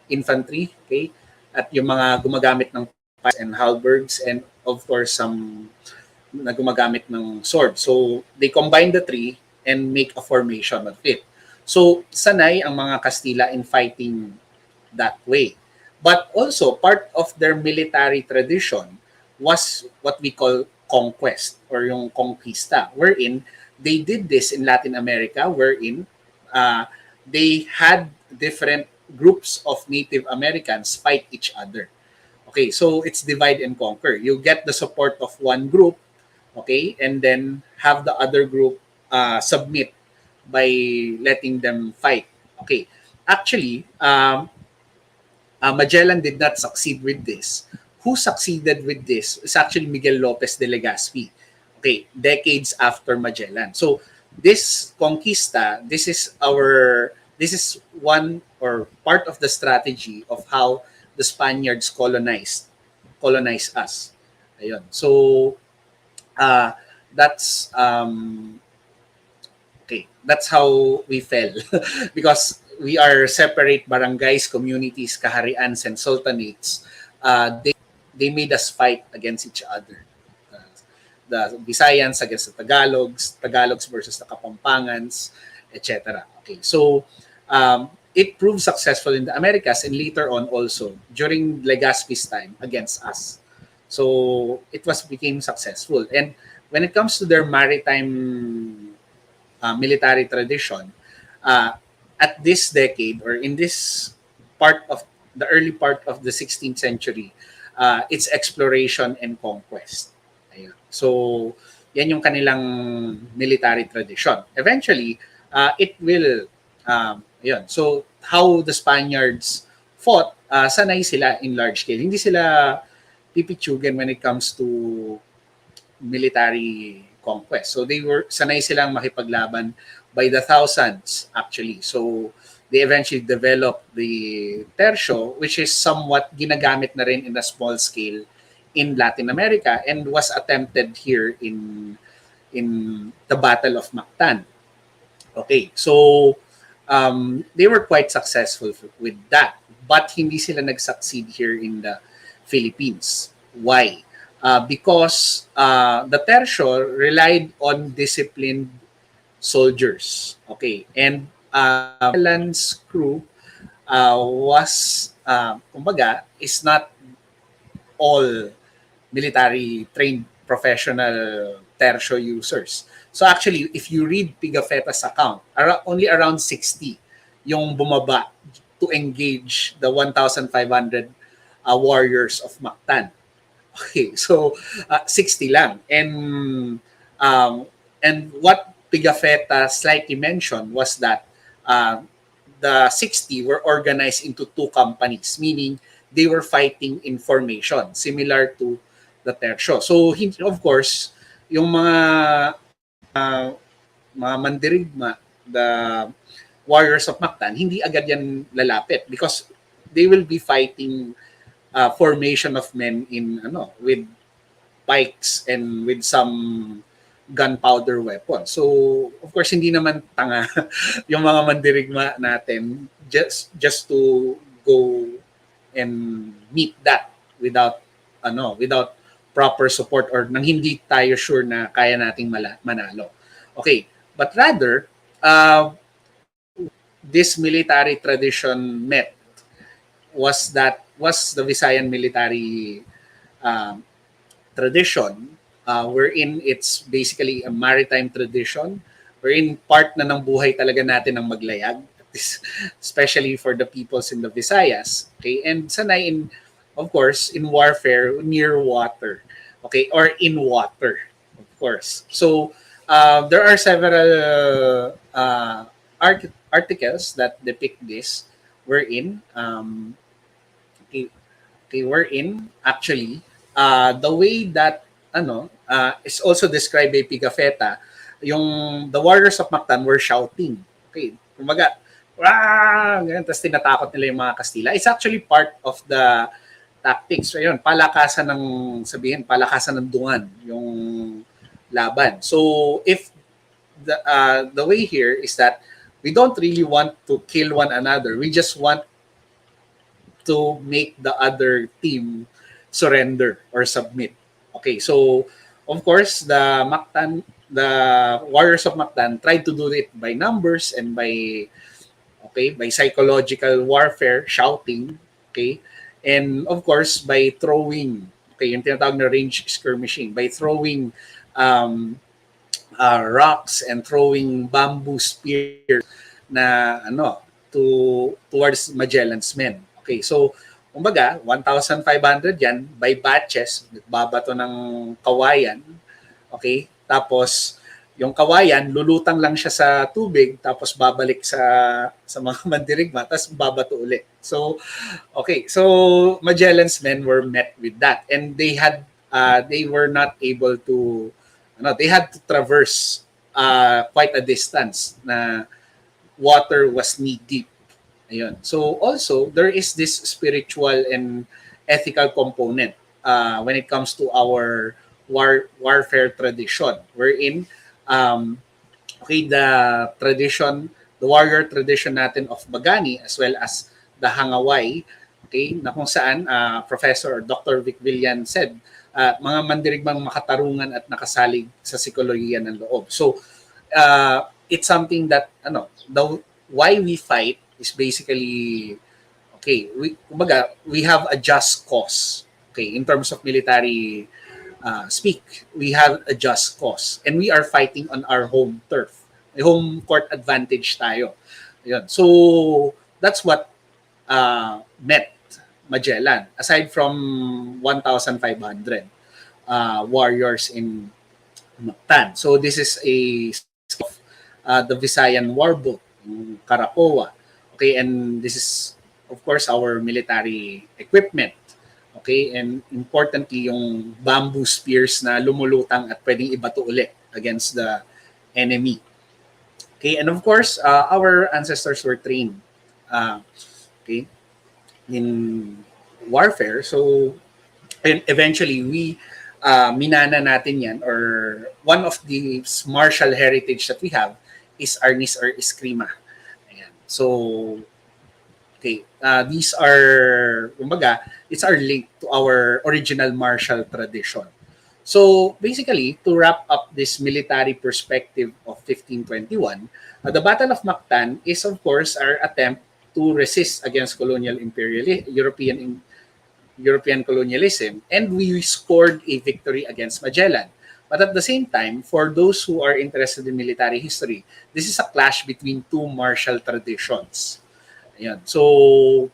infantry, okay, at yung mga gumagamit ng pikes and halberds, and of course some na gumagamit ng sword. So they combine the three and make a formation of it. So sanay ang mga Kastila in fighting that way. But also part of their military tradition was what we call conquest or yung conquista, wherein they did this in Latin America, wherein they had different groups of Native Americans fight each other. Okay, so it's divide and conquer. You get the support of one group, okay, and then have the other group submit by letting them fight. Okay, actually, Magellan did not succeed with this. Who succeeded with this is actually Miguel Lopez de Legazpi. Okay, decades after Magellan. So this conquista, this is one or part of the strategy of how the Spaniards colonize us. Ayun. So that's okay. That's how we fell because we are separate barangays, communities, kaharians, and sultanates. They made us fight against each other. The Visayans against the Tagalogs versus the Kapampangans, etc. Okay, so it proved successful in the Americas and later on also during Legazpi's time against us. So it became successful. And when it comes to their maritime military tradition, at this decade or in this part of the early part of the 16th century, it's exploration and conquest. Ayun. So, yan yung kanilang military tradition. Eventually, it will, yun. So, how the Spaniards fought, sanay sila in large scale. Hindi sila pipitsugin when it comes to military conquest. So, sanay silang makipaglaban by the thousands, actually. So, they eventually developed the tercio, which is somewhat ginagamit na rin in a small scale in Latin America and was attempted here in the Battle of Mactan. Okay, so they were quite successful with that, but hindi sila nag-succeed here in the Philippines. Why? Because the tercio relied on disciplined soldiers. Okay, and Magellan's crew was, kumbaga, is not all military trained professional tercio users. So actually, if you read Pigafetta's account, only around 60 yung bumaba to engage the 1,500 warriors of Mactan. Okay, so 60 lang. And what Pigafetta slightly mentioned was that the 60 were organized into two companies, meaning they were fighting in formation, similar to the tercio. So, of course, yung mga mandirigma, the warriors of Mactan, hindi agad yan lalapit because they will be fighting formation of men in with pikes and with some gunpowder weapon. So, of course, hindi naman tanga yung mga mandirigma natin just to go and meet that without proper support or nang hindi tayo sure na kaya nating manalo. Okay, but rather this military tradition met was the Visayan military tradition, wherein it's basically a maritime tradition, wherein part na ng buhay talaga natin ang maglayag. practice, especially for the peoples in the Visayas. Okay, and sanay in, of course, in warfare near water. Okay, or in water, of course. So there are several articles that depict this. We're in. Okay, okay, we're in actually the way that is also described by Pigafetta, yung the warriors of Mactan were shouting. Okay, kumaga, wah! Ganyan, tapos tinatakot nila yung mga Kastila. It's actually part of the tactics. So yun, palakasan ng dungan yung laban. So if the way here is that we don't really want to kill one another. We just want to make the other team surrender or submit. Okay, so of course the warriors of Mactan tried to do it by numbers and by psychological warfare, shouting, okay, and of course by throwing, okay, yung tinatawag na range skirmishing, by throwing rocks and throwing bamboo spears na towards Magellan's men. Okay, so kumbaga 1,500 yan by batches, babato ng kawayan. Okay? Tapos yung kawayan lulutang lang siya sa tubig tapos babalik sa mga mandirigma tapos babato ulit. So okay, so Magellan's men were met with that and they were not able to they had to traverse quite a distance na water was knee deep. Ayun. So also there is this spiritual and ethical component when it comes to our warfare tradition. Wherein the warrior tradition natin of Bagani as well as the Hangaway, okay, na kung saan Professor Dr. Vic Villan said mga mandirigmang makatarungan at nakasalig sa psikolohiya ng loob. So it's something that why we fight is basically okay, we have a just cause. Okay, in terms of military speak, we have a just cause and we are fighting on our home turf. May home court advantage tayo. Ayun. So that's what met Magellan aside from 1,500 warriors in Mactan. So this is the Visayan war book, Karakoa. Okay, and this is of course our military equipment. Okay, and importantly yung bamboo spears na lumulutang at pwedeng ibato ulit against the enemy. Okay, and of course our ancestors were trained okay, in warfare. So and eventually we minana natin yan, or one of the martial heritage that we have is arnis or eskrima. Ayan. So okay, these are it's our link to our original martial tradition. So basically, to wrap up this military perspective of 1521, the Battle of Mactan is of course our attempt to resist against colonial European colonialism, and we scored a victory against Magellan. But at the same time, for those who are interested in military history, this is a clash between two martial traditions. Ayan. So,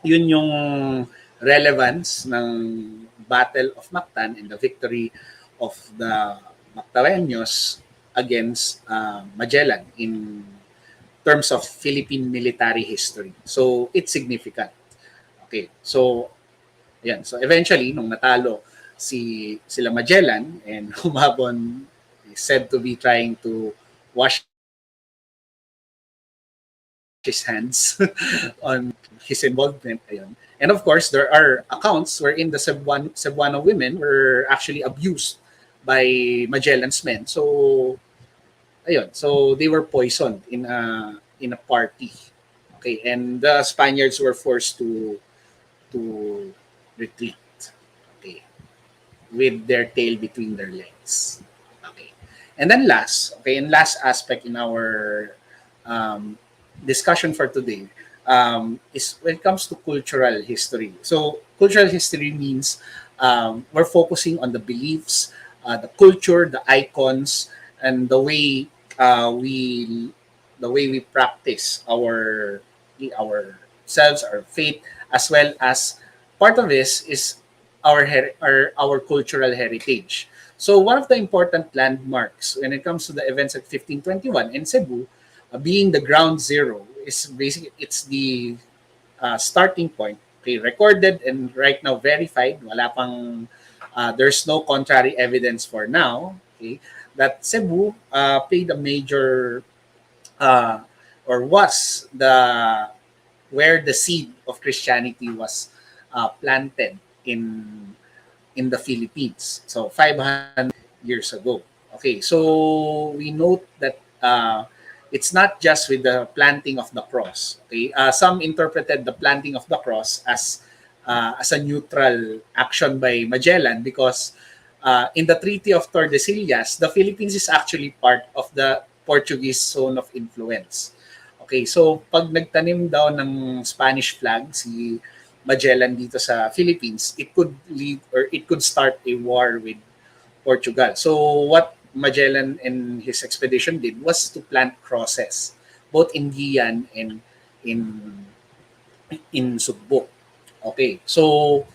yun yung relevance ng Battle of Mactan and the victory of the Mactaeños against Magellan in terms of Philippine military history. So, it's significant. Okay, so ayan. So eventually nung natalo sila Magellan and Humabon is said to be trying to wash his hands on his involvement. Ayun. And of course, there are accounts wherein the Cebuano women were actually abused by Magellan's men. So ayun, so they were poisoned in a party. Okay, and the Spaniards were forced to retreat, okay, with their tail between their legs. Okay, and then last aspect in our discussion for today is when it comes to cultural history. So cultural history means we're focusing on the beliefs, the culture, the icons, and the way we the way we practice ourselves, our faith, as well as part of this is our cultural heritage. So one of the important landmarks when it comes to the events at 1521 in Cebu, being the ground zero, is basically it's the starting point. Okay, recorded and right now verified. Wala pang there's no contrary evidence for now. Okay, that Cebu played a major uh, or was the where the seed of Christianity was planted in the Philippines. So 500 years ago. Okay, so we note that it's not just with the planting of the cross. Okay, some interpreted the planting of the cross as a neutral action by Magellan because in the Treaty of Tordesillas, the Philippines is actually part of the Portuguese zone of influence. Okay, so pag nagtanim daw ng Spanish flag si Magellan dito sa Philippines, it could lead or it could start a war with Portugal. So what Magellan and his expedition did was to plant crosses both in Guian and in Sugbo. Okay, so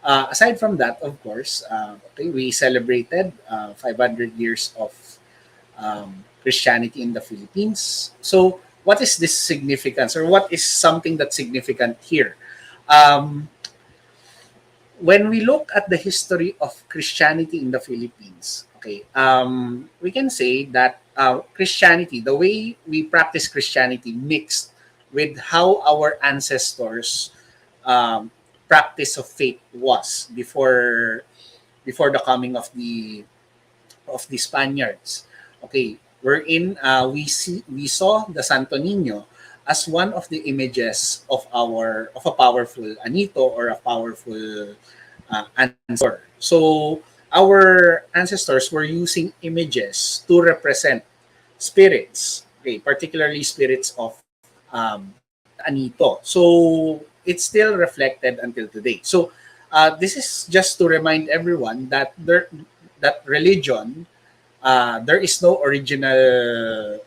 aside from that, of course, okay, we celebrated 500 years of Christianity in the Philippines. So what is this significance, or what is something that's significant here? Um, when we look at the history of Christianity in the Philippines, okay, we can say that Christianity, the way we practice Christianity, mixed with how our ancestors practice of faith was before the coming of the Spaniards. Okay, wherein we saw the Santo Niño as one of the images of a powerful anito or a powerful ancestor. So our ancestors were using images to represent spirits, okay, particularly spirits of anito. So it's still reflected until today. So this is just to remind everyone that that religion, there is no original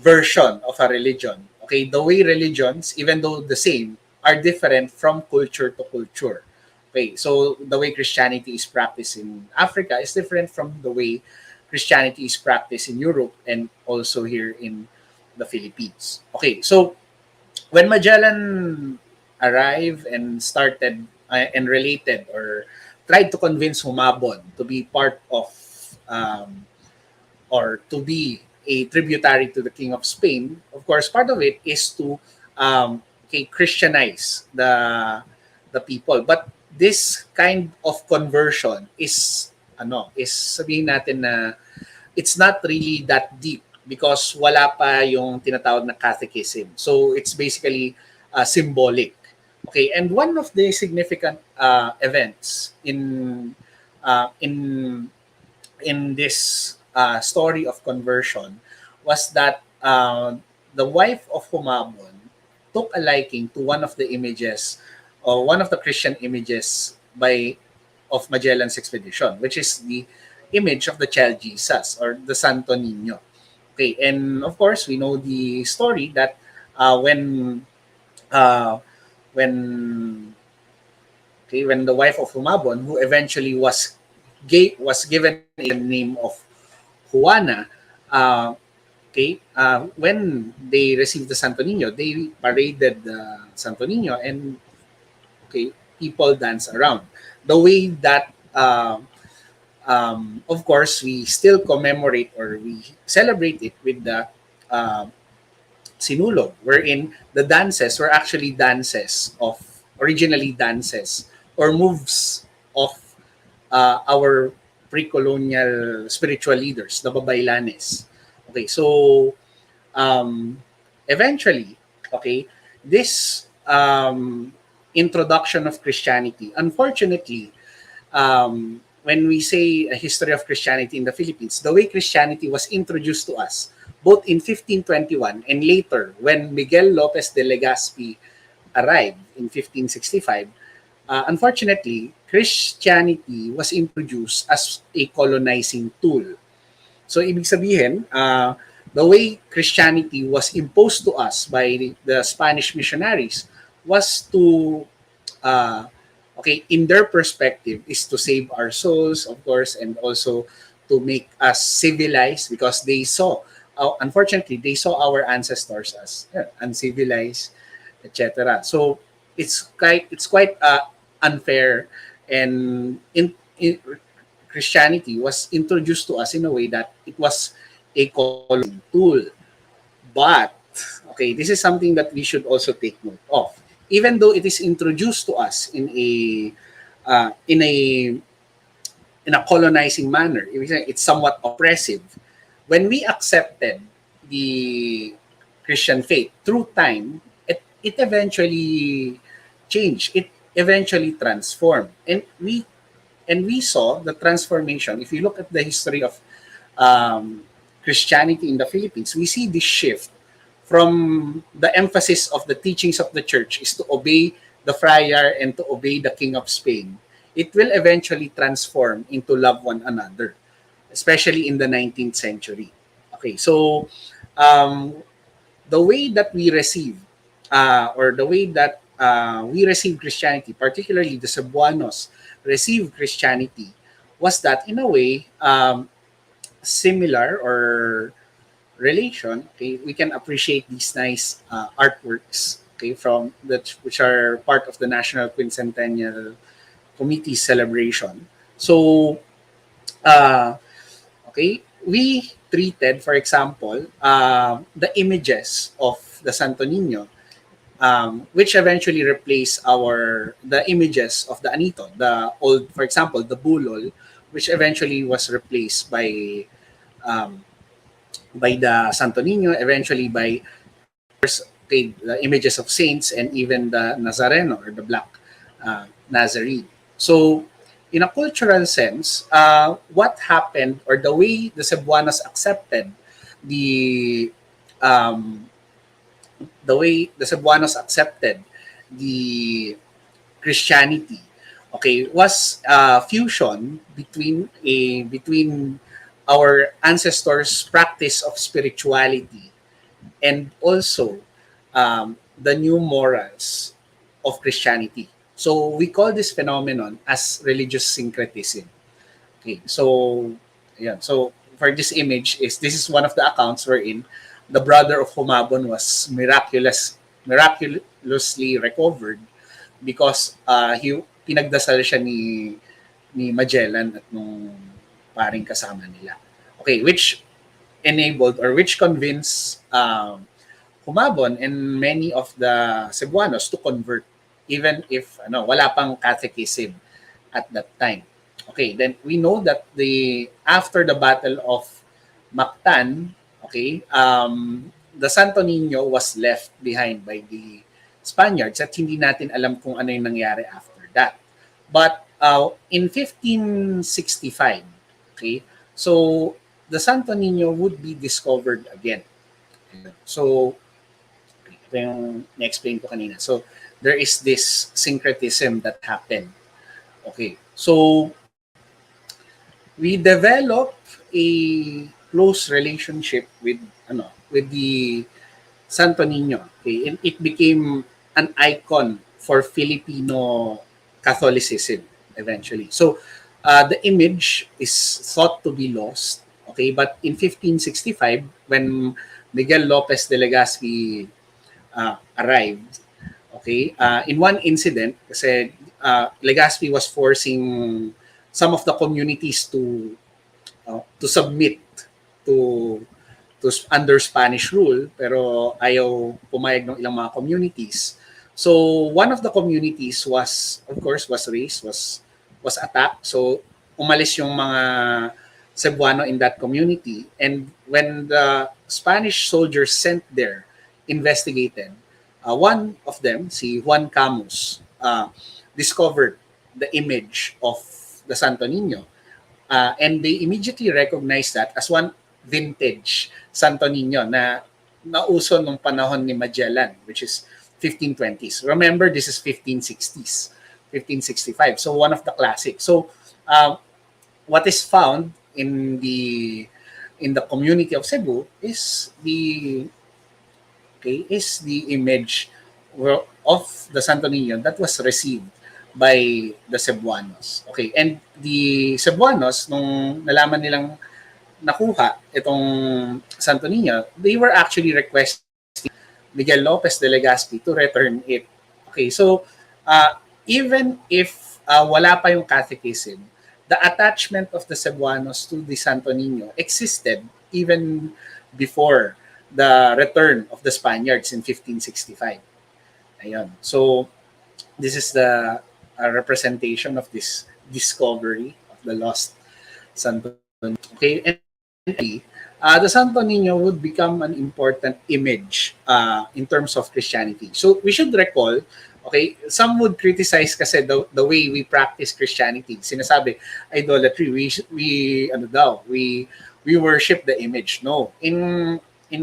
version of a religion. Okay, the way religions, even though the same, are different from culture to culture. Okay, so the way Christianity is practiced in Africa is different from the way Christianity is practiced in Europe and also here in the Philippines. Okay, so when Magellan arrived and started and related or tried to convince Humabon to be part of or to be a tributary to the King of Spain, of course, part of it is to okay, Christianize the people. But this kind of conversion is sabihin natin na it's not really that deep because wala pa yung tinatawag na catechism. So it's basically symbolic. Okay, and one of the significant events in this story of conversion was that the wife of Humabon took a liking to one of the images or one of the Christian images of Magellan's expedition, which is the image of the child Jesus or the Santo Niño. Okay, and of course we know the story that when the wife of Humabon, who eventually was given the name of Juana, when they received the Santo Niño, they paraded the Santo Niño and people dance around. The way that, of course, we still commemorate or we celebrate it with the Sinulog, wherein the dances were actually originally dances or moves of our pre-colonial spiritual leaders, the Babaylanes. Okay, so eventually, this introduction of Christianity, unfortunately, when we say a history of Christianity in the Philippines, the way Christianity was introduced to us, both in 1521 and later when Miguel Lopez de Legazpi arrived in 1565, unfortunately, Christianity was introduced as a colonizing tool. So, ibig sabihin, the way Christianity was imposed to us by the Spanish missionaries was to, uh, okay, in their perspective, is to save our souls, of course, and also to make us civilized, because they saw, unfortunately, they saw our ancestors as uncivilized, etc. So it's quite unfair, and in Christianity was introduced to us in a way that it was a colonizing tool. But okay, this is something that we should also take note of. Even though it is introduced to us in a uh, in a in a colonizing manner, it's somewhat oppressive. When we accepted the Christian faith through time, it eventually changed. It eventually transformed, and we saw the transformation. If you look at the history of Christianity in the Philippines, we see this shift from the emphasis of the teachings of the church is to obey the friar and to obey the King of Spain. It will eventually transform into love one another, especially in the 19th century. Okay, so um, the way that we receive, or the way that we receive Christianity, particularly the Cebuanos received Christianity, was that in a way similar or relation. Okay, we can appreciate these nice artworks. Okay, from that which are part of the National Quincentennial Committee celebration. So, uh, okay, we treated, for example, the images of the Santo Niño, which eventually replaced the images of the Anito, the old, for example, the Bulol, which eventually was replaced um, by the Santo Niño, eventually by, okay, the images of saints, and even the Nazareno, or the Black Nazarene. So, in a cultural sense, what happened, or the way the Cebuanos accepted the um, the way the Cebuanos accepted the Christianity, okay, was a fusion between our ancestors' practice of spirituality, and also the new morals of Christianity. So we call this phenomenon as religious syncretism. Okay, so yeah, so for this image, this is one of the accounts wherein the brother of Humabon was miraculously recovered because pinagdasal siya ni Magellan at nung paring kasama nila. Okay, which enabled, or which convinced Humabon and many of the Cebuanos to convert, even if wala pang catechism at that time. Okay, then we know that after the Battle of Mactan, okay, the Santo Niño was left behind by the Spaniards, at hindi natin alam kung ano yung nangyari after that. But in 1565, okay, so the Santo Niño would be discovered again. So, ito yung na-explain ko kanina. So, there is this syncretism that happened. Okay, so we developed a close relationship with the Santo Niño. Okay, and it became an icon for Filipino Catholicism eventually. So the image is thought to be lost. Okay, but in 1565, when Miguel Lopez de Legazpi arrived, okay, in one incident, kasi Legazpi was forcing some of the communities to submit to under Spanish rule, pero ayaw pumayag ng ilang mga communities. So one of the communities was raised, was attacked. So umalis yung mga Cebuano in that community, and when the Spanish soldiers sent there, investigated, one of them, si Juan Camus, discovered the image of the Santo Niño, and they immediately recognized that as one vintage Santo Niño na nauso nung panahon ni Magellan, which is 1520s. Remember, this is 1560s, 1565. So one of the classics. So what is found in the in the community of Cebu is the image of the Santo Niño that was received by the Cebuanos. Okay, and the Cebuanos, nung nalaman nilang nakuha itong Santo Niño, they were actually requesting Miguel Lopez de Legazpi to return it. Okay, so even if wala pa yung catechism, the attachment of the Cebuanos to the Santo Niño existed even before the return of the Spaniards in 1565. Ayun. So, this is the representation of this discovery of the lost Santo Niño. Okay, and the Santo Niño would become an important image in terms of Christianity. So, we should recall, okay, some would criticize kasi the way we practice Christianity. Sinasabi, idolatry, we worship the image. No. In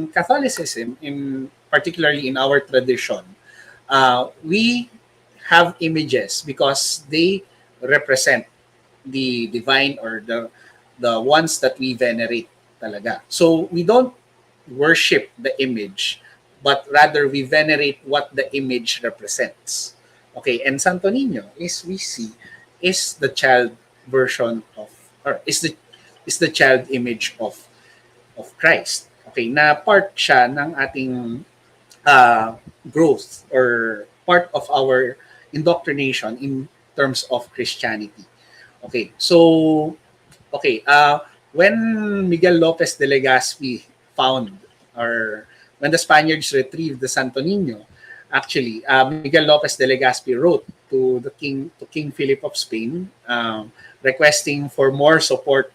Catholicism, particularly in our tradition, we have images because they represent the divine or the ones that we venerate talaga. So we don't worship the image, but rather we venerate what the image represents. Okay, and Santo Niño is the child version of, or is the child image of Christ. Okay, na part siya ng ating growth or part of our indoctrination in terms of Christianity. Okay, so when Miguel Lopez de Legazpi found, or when the Spaniards retrieved the Santo Niño, actually Miguel Lopez de Legazpi wrote to King Philip of Spain, requesting for more support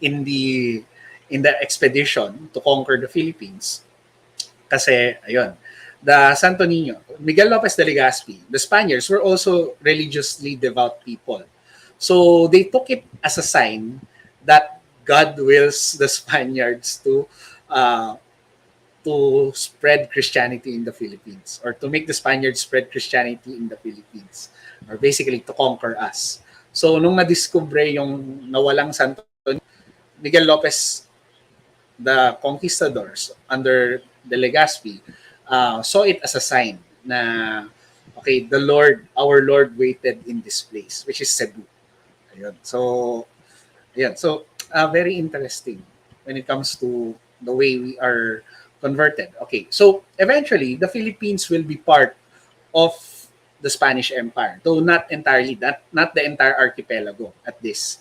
in the expedition to conquer the Philippines. Kasi, ayun, the Santo Niño, Miguel Lopez de Legazpi, the Spaniards were also religiously devout people. So, they took it as a sign that God wills the Spaniards to spread Christianity in the Philippines, or to make the Spaniards spread Christianity in the Philippines, or basically to conquer us. So, nung na-discover yung nawalang Santo Niño, Miguel Lopez, the conquistadors under the Legazpi, saw it as a sign na, okay, our Lord waited in this place, which is Cebu. Ayun. So, very interesting when it comes to the way we are converted. Okay, so eventually, the Philippines will be part of the Spanish Empire, though not entirely, not the entire archipelago at this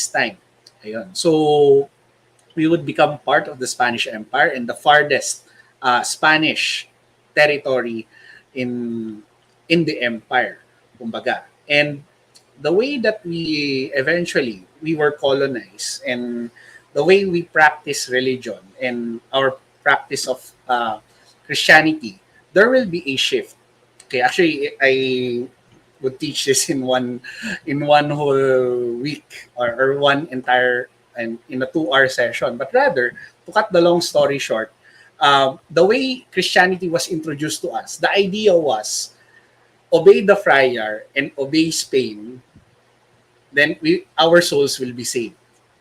time. Ayun. So, we would become part of the Spanish Empire and the farthest Spanish territory in the empire, kumbaga. And the way that we were colonized, and the way we practice religion and our practice of Christianity, there will be a shift. Okay, actually, I would teach this in one whole week, or one entire, and in a 2-hour session. But rather, to cut the long story short, the way Christianity was introduced to us, the idea was obey the friar and obey Spain, then our souls will be saved.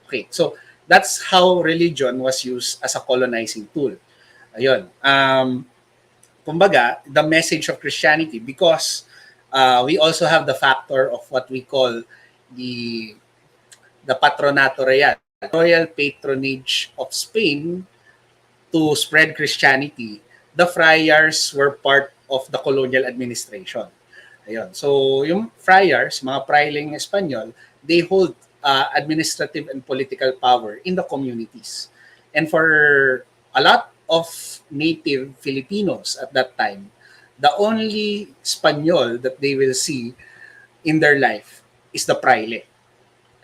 Okay, so that's how religion was used as a colonizing tool. Ayun. Kumbaga, the message of Christianity, because we also have the factor of what we call the Patronato Real, royal patronage of Spain to spread Christianity. The friars were part of the colonial administration. Ayun. So, yung friars, mga priling Espanyol, they hold administrative and political power in the communities. And for a lot of native Filipinos at that time, the only Espanyol that they will see in their life is the praile.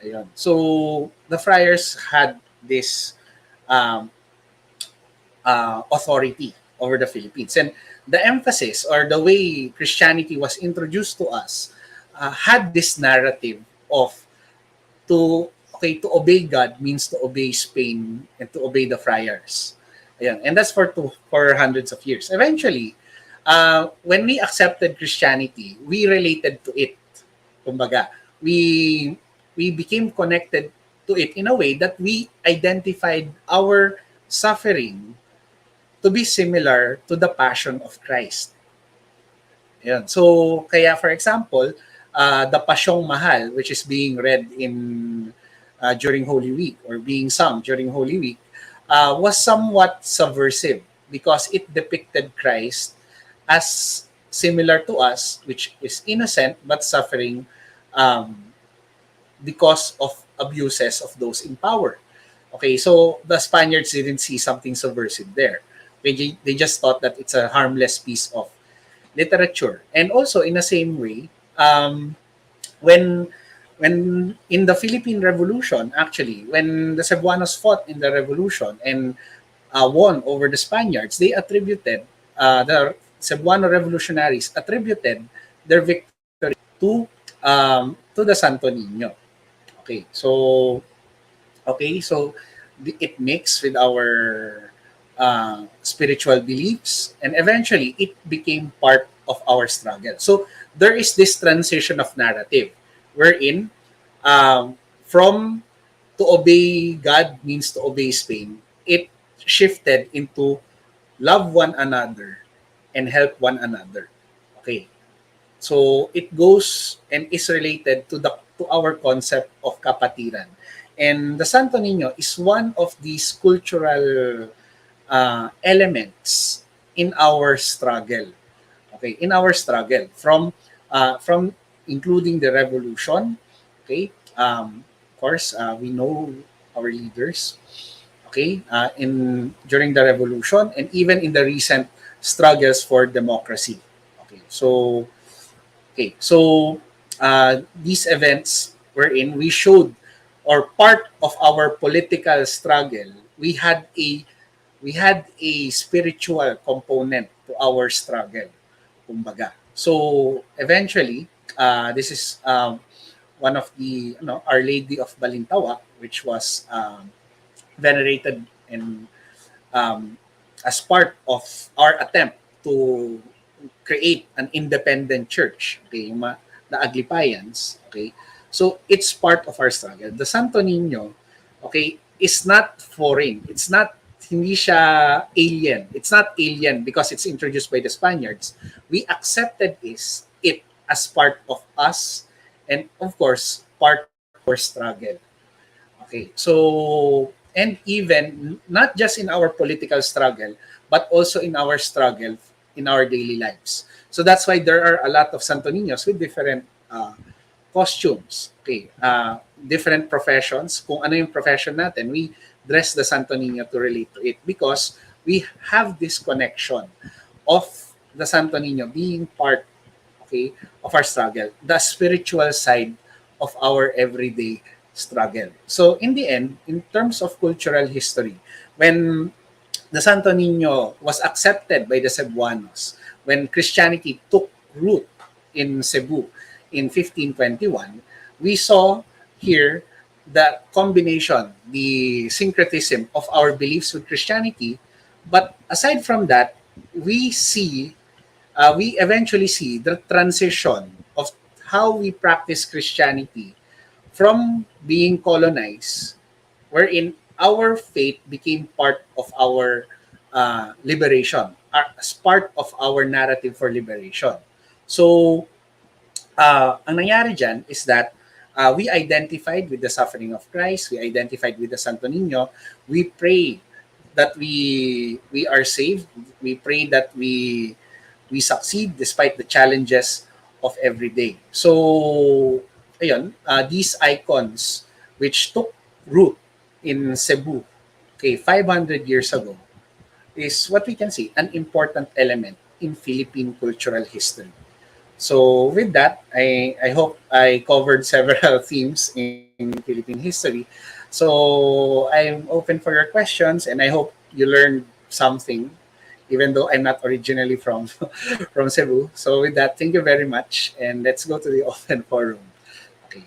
Ayun. So, the friars had this authority over the Philippines. And the emphasis, or the way Christianity was introduced to us, had this narrative of to obey God means to obey Spain and to obey the friars. Ayan. And that's for hundreds of years. Eventually, when we accepted Christianity, we related to it. Kumbaga, we became connected to it in a way that we identified our suffering to be similar to the passion of Christ. Yun. So, kaya for example, the Pasyong Mahal, which is being read in during Holy Week or being sung during Holy Week, was somewhat subversive because it depicted Christ as similar to us, which is innocent but suffering um, because of abuses of those in power. Okay, so the Spaniards didn't see something subversive there. They just thought that it's a harmless piece of literature. And also in the same way, when in the Philippine Revolution, actually, when the Cebuanos fought in the revolution and won over the Spaniards, they attributed the Cebuano revolutionaries attributed their victory to the Santo Niño. Okay, so it mixed with our spiritual beliefs, and eventually it became part of our struggle. So there is this transition of narrative wherein from to obey God means to obey Spain, it shifted into love one another and help one another. Okay, so it goes and is related to our concept of kapatiran. And the Santo Niño is one of these cultural elements in our struggle. Okay, in our struggle from including the revolution. Okay, of course we know our leaders. Okay, in during the revolution and even in the recent struggles for democracy. Okay, so these events wherein we showed, or part of our political struggle, we had a spiritual component to our struggle, kumbaga. So eventually, this is one of the Our Lady of Balintawak, which was venerated and um, as part of our attempt to create an independent church, okay, the Aglipayans, okay. So it's part of our struggle. The Santo Niño, okay, is not foreign. It's not hindi siya alien. It's not alien because it's introduced by the Spaniards. We accepted it as part of us, and of course part of our struggle. Okay, so and even not just in our political struggle, but also in our struggle in our daily lives. So that's why there are a lot of Santo Niños with different costumes. Okay, different professions. Kung ano yung profession natin, we dress the Santo Niño to relate to it because we have this connection of the Santo Niño being part, okay, of our struggle, the spiritual side of our everyday struggle. So in the end, in terms of cultural history, when the Santo Niño was accepted by the Cebuanos, when Christianity took root in Cebu in 1521, we saw here the combination, the syncretism of our beliefs with Christianity. But aside from that, we eventually see the transition of how we practice Christianity from being colonized, wherein our faith became part of our liberation, as part of our narrative for liberation. So, ang nangyari dyan is that we identified with the suffering of Christ, we identified with the Santo Niño, we pray that we are saved, we pray that we succeed despite the challenges of every day. So, ayun, these icons which took root in Cebu, okay, 500 years ago, is what we can see, an important element in Philippine cultural history. So with that, I hope I covered several themes in Philippine history. So I'm open for your questions, and I hope you learned something, even though I'm not originally from from Cebu. So with that, thank you very much, and let's go to the open forum. Okay.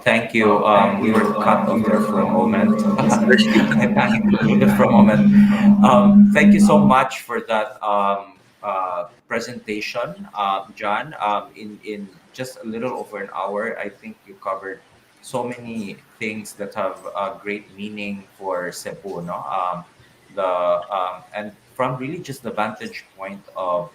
Thank you. We were cut off there for a moment. Sorry. I panicked for a moment. Thank you so much for that presentation, John. In just a little over an hour, I think you covered so many things that have great meaning for Cebu. No, and from really just the vantage point of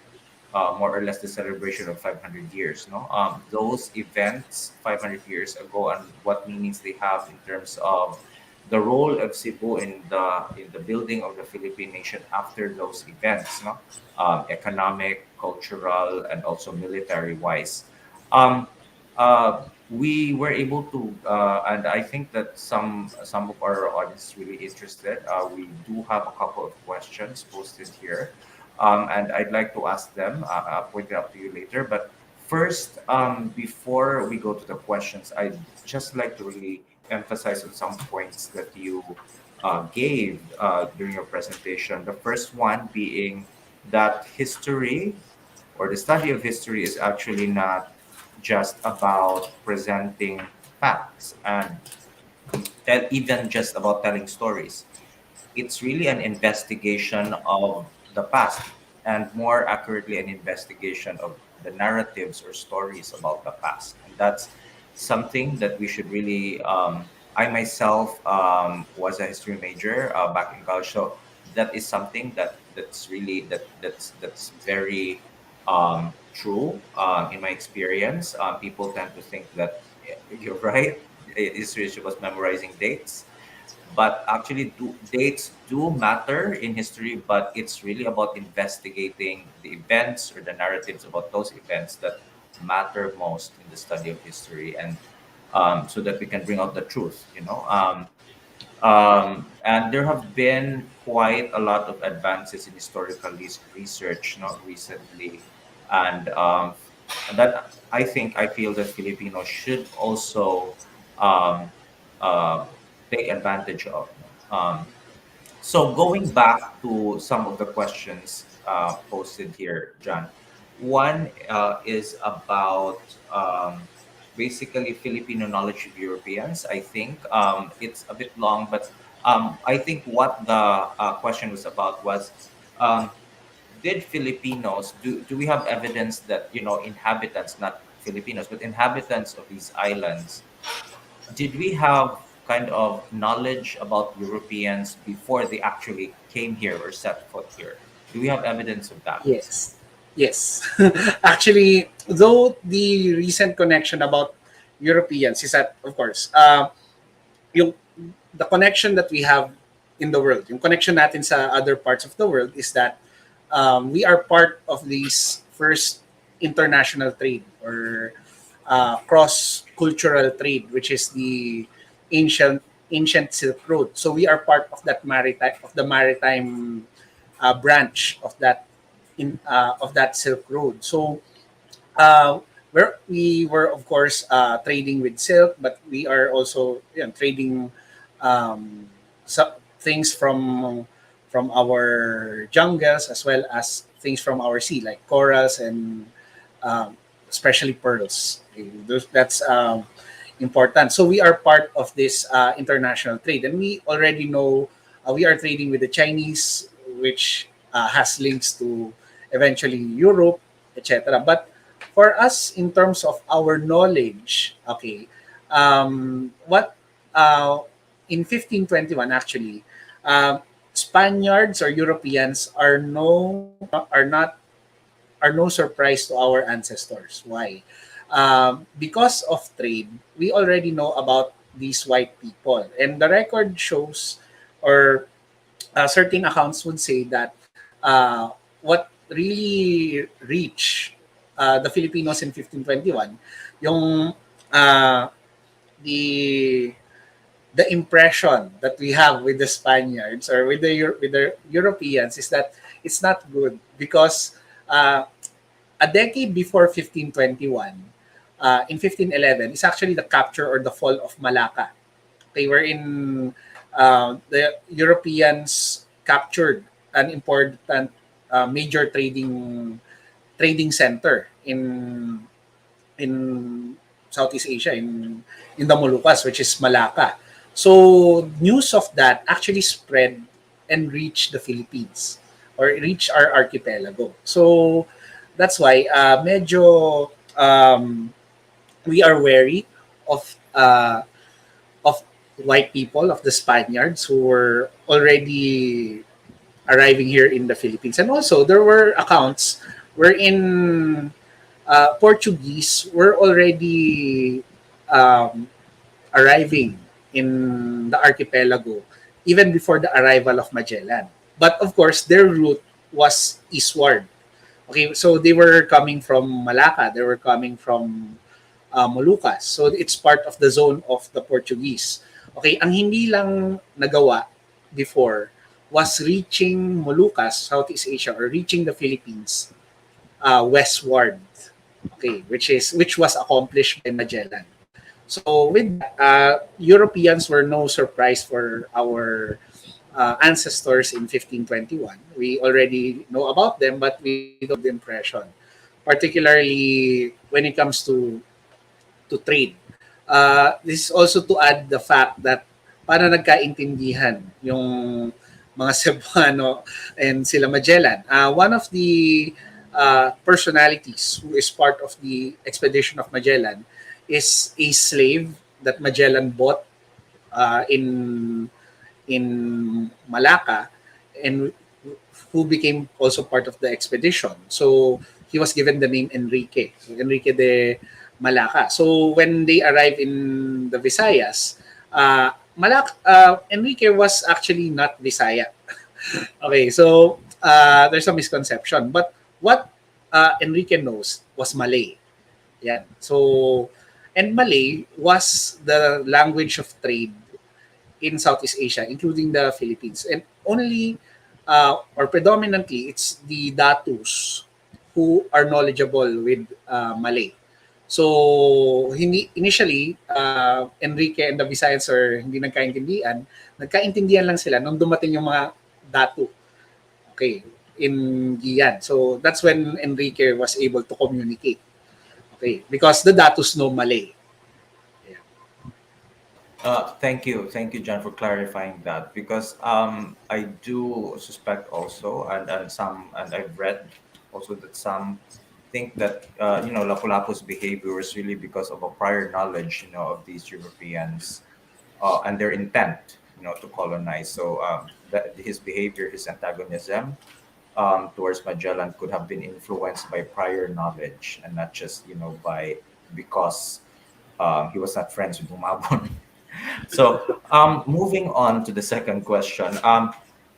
more or less the celebration of 500 years. No, those events 500 years ago and what meanings they have in terms of the role of Cebu in the building of the Philippine nation after those events. No, economic, cultural, and also military wise. Um, we were able to, and I think that some of our audience is really interested. We do have a couple of questions posted here, and I'd like to ask them. I'll point it out to you later. But first, before we go to the questions, I'd just like to really emphasize on some points that you gave during your presentation. The first one being that history or the study of history is actually not just about presenting facts and even just about telling stories. It's really an investigation of the past, and more accurately, an investigation of the narratives or stories about the past. And that's something that we should really. I myself was a history major back in college, so that is something that's really that's very true in my experience. People tend to think that you're right. History is just memorizing dates, but actually dates do matter in history, but it's really about investigating the events or the narratives about those events that matter most in the study of history, and so that we can bring out the truth, and there have been quite a lot of advances in historical research not recently, and that I feel that Filipinos should also um, uh, take advantage of. So going back to some of the questions posted here, John. One is about basically Filipino knowledge of Europeans. I think it's a bit long, but I think what the question was about was, um, did Filipinos do we have evidence that inhabitants, not Filipinos, but inhabitants of these islands, did we have kind of knowledge about Europeans before they actually came here or set foot here? Do we have evidence of that? Yes. Yes. Actually, though the recent connection about Europeans is that, of course, yung, the connection that we have in the world, yung connection natin sa other parts of the world is that we are part of this first international trade or cross-cultural trade, which is the ancient Silk Road. So we are part of that maritime branch of that Silk Road. So we were of course trading with silk, but we are also trading things from our jungles as well as things from our sea like corals and um, especially pearls. Okay, that's important. So we are part of this international trade, and we already know we are trading with the Chinese, which has links to eventually Europe, etc. But for us, in terms of our knowledge, okay, what in 1521 actually, Spaniards or Europeans are no surprise to our ancestors. Why? Because of trade, we already know about these white people, and the record shows, or certain accounts would say that what really reached the Filipinos in 1521, yung the the impression that we have with the Spaniards or with the Europeans is that it's not good because a decade before 1521, in 1511, is actually the capture or the fall of Malacca. They were in the Europeans captured an important major trading center in Southeast Asia in the Moluccas, which is Malacca. So news of that actually spread and reached the Philippines or reached our archipelago. So that's why medyo we are wary of white people, of the Spaniards who were already arriving here in the Philippines. And also, there were accounts wherein Portuguese were already um, arriving in the archipelago even before the arrival of Magellan. But of course, their route was eastward. Okay, so they were coming from Malacca, they were coming from Moluccas. So it's part of the zone of the Portuguese. Okay, ang hindi lang nagawa before was reaching Moluccas, Southeast Asia, or reaching the Philippines westward. Okay, which was accomplished by Magellan. So with that, Europeans were no surprise for our ancestors in 1521. We already know about them, but we don't have the impression, particularly when it comes to trade. This is also to add the fact that para nagkaintindihan yung mga Cebuano and sila Magellan. One of the personalities who is part of the expedition of Magellan is a slave that Magellan bought in Malacca and who became also part of the expedition. So he was given the name Enrique. So Enrique de Malacca. So when they arrived in the Visayas, Enrique was actually not Visaya. Okay, so there's a misconception. But what Enrique knows was Malay. Yeah. So, and Malay was the language of trade in Southeast Asia, including the Philippines. And only or predominantly, it's the Datus who are knowledgeable with Malay. So, initially, Enrique and the Visayas are hindi nagkaintindihan. Nagkaintindihan lang sila nung dumating yung mga Datu. Okay, in Gian. So, that's when Enrique was able to communicate. Okay, because the Datus know Malay. Thank you, John, for clarifying that because I do suspect also, and I've read also that some think that Lapu-Lapu's behavior was really because of a prior knowledge, of these Europeans and their intent, to colonize. So that his behavior, his antagonism towards Magellan could have been influenced by prior knowledge and not just because he was not friends with Bumabon. So, moving on to the second question,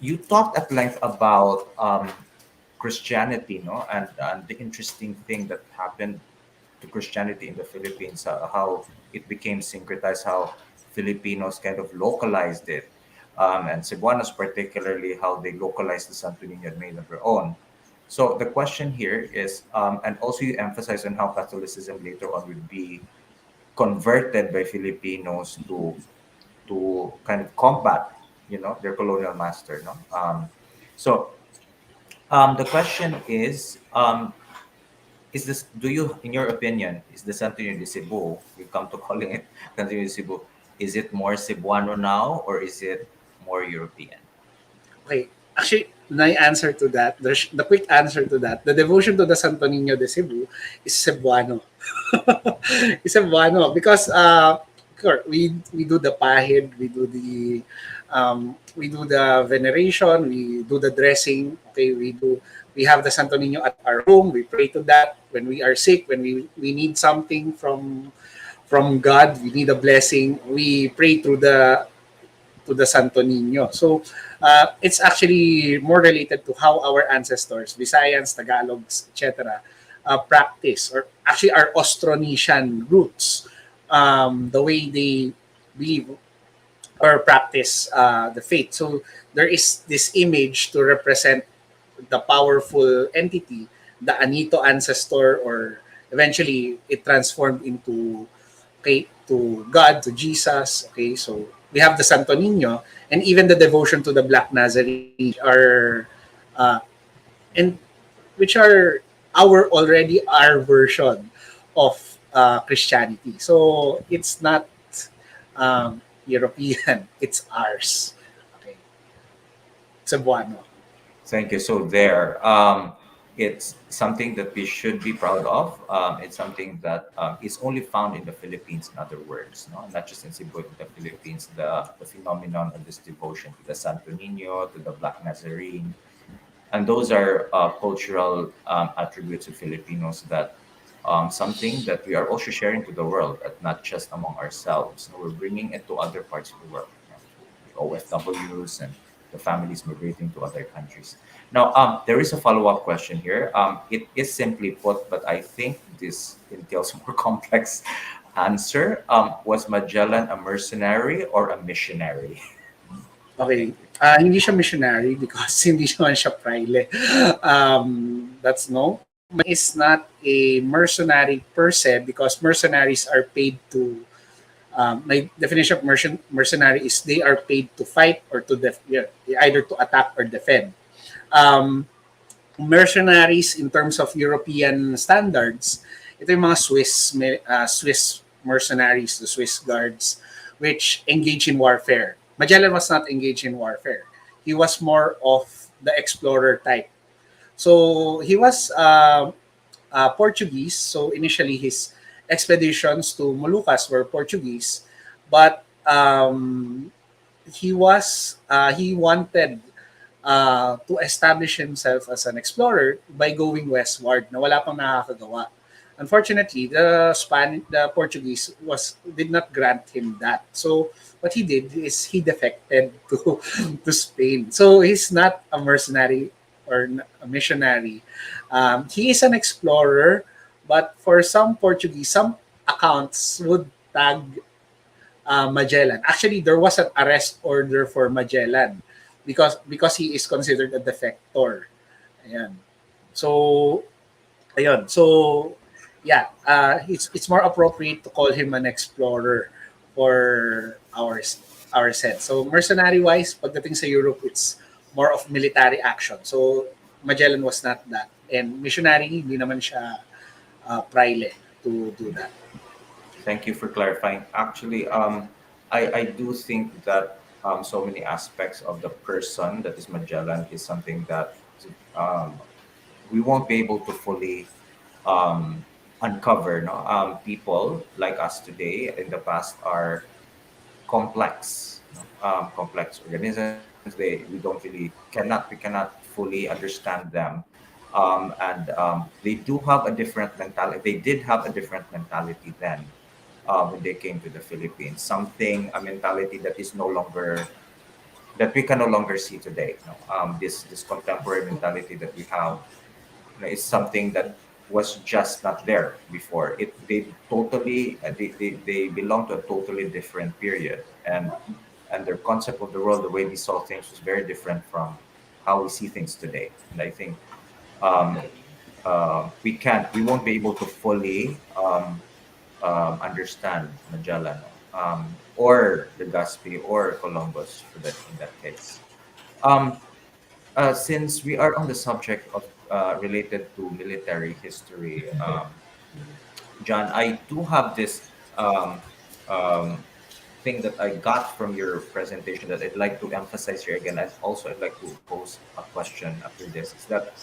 you talked at length about Christianity, no, and the interesting thing that happened to Christianity in the Philippines, how it became syncretized, how Filipinos kind of localized it, and Cebuanos particularly, how they localized the Santo Niño and made of their own. So the question here is, and also you emphasize on how Catholicism later on would be converted by Filipinos to kind of combat, their colonial master. No, the question is this? Do you, in your opinion, is the Santo Niño de Cebu? We come to calling it Santo Niño de Cebu. Is it more Cebuano now, or is it more European? Okay, actually, my answer to that, the quick answer to that, the devotion to the Santo Niño de Cebu is Cebuano. It's Cebuano because we do the pahid, we do the veneration, we do the dressing. Okay, we have the Santo Niño at our home. We pray to that when we are sick, when we need something from God, we need a blessing. We pray to the Santo Niño. So it's actually more related to how our ancestors, Visayans, Tagalogs, etc., practice, or actually our Austronesian roots, the way they believe or practice the faith. So there is this image to represent the powerful entity, the Anito ancestor, or eventually it transformed into to God, to Jesus. Okay, so we have the Santo Niño, and even the devotion to the Black Nazarene are and which are our version of Christianity. So it's not European, it's ours. Okay, Cebuano. Thank you. So there, it's something that we should be proud of. It's something that is only found in the Philippines. In other words, no, not just in Cebu, but the Philippines. The phenomenon of this devotion to the Santo Niño, to the Black Nazarene, and those are cultural attributes of Filipinos that something that we are also sharing to the world, not just among ourselves. So we're bringing it to other parts of the world, the OFWs and the families migrating to other countries. Now, there is a follow-up question here. It is simply put, but I think this entails more complex answer. Was Magellan a mercenary or a missionary? Okay. Hindi siya missionary because hindi naman siya praile. That's no. Is not a mercenary per se because mercenaries are paid to. My definition of mercenary is they are paid to fight or to either to attack or defend. Um, Mercenaries in terms of European standards, ito yung mga Swiss mercenaries, the Swiss guards, which engage in warfare. Magellan was not engaged in warfare. He was more of the explorer type. So he was Portuguese. So initially his expeditions to Moluccas were Portuguese, but he wanted to establish himself as an explorer by going westward na wala pang nakakagawa. Unfortunately, the Portuguese did not grant him that. So what he did is he defected to to Spain. So he's not a mercenary or a missionary. He is an explorer, but for some Portuguese, some accounts would tag Magellan. Actually, there was an arrest order for Magellan because he is considered a defector. Ayan. So, ayun. So, yeah, it's more appropriate to call him an explorer for our sense. So, mercenary-wise, pagdating sa Europe, it's more of military action. So, Magellan was not that. And missionary, hindi naman siya praile to do that. Thank you for clarifying. Actually, I do think that so many aspects of the person that is Magellan is something that um, we won't be able to fully uncover. No, people like us today in the past are complex, complex organisms. We don't really cannot we cannot fully understand them, and they do have a different mentality. They did have a different mentality then when they came to the Philippines. Something a mentality that is no longer that we can no longer see today. This contemporary mentality that we have is something that was just not there before. They totally they belong to a totally different period, and their concept of the world, the way we saw things, was very different from how we see things today. And I think um, we won't be able to fully understand Magellan or Legazpi or Columbus for that in that case. Um, since we are on the subject of related to military history, John, I do have this um, thing that I got from your presentation that I'd like to emphasize here again. I'd like to pose a question after this. Is that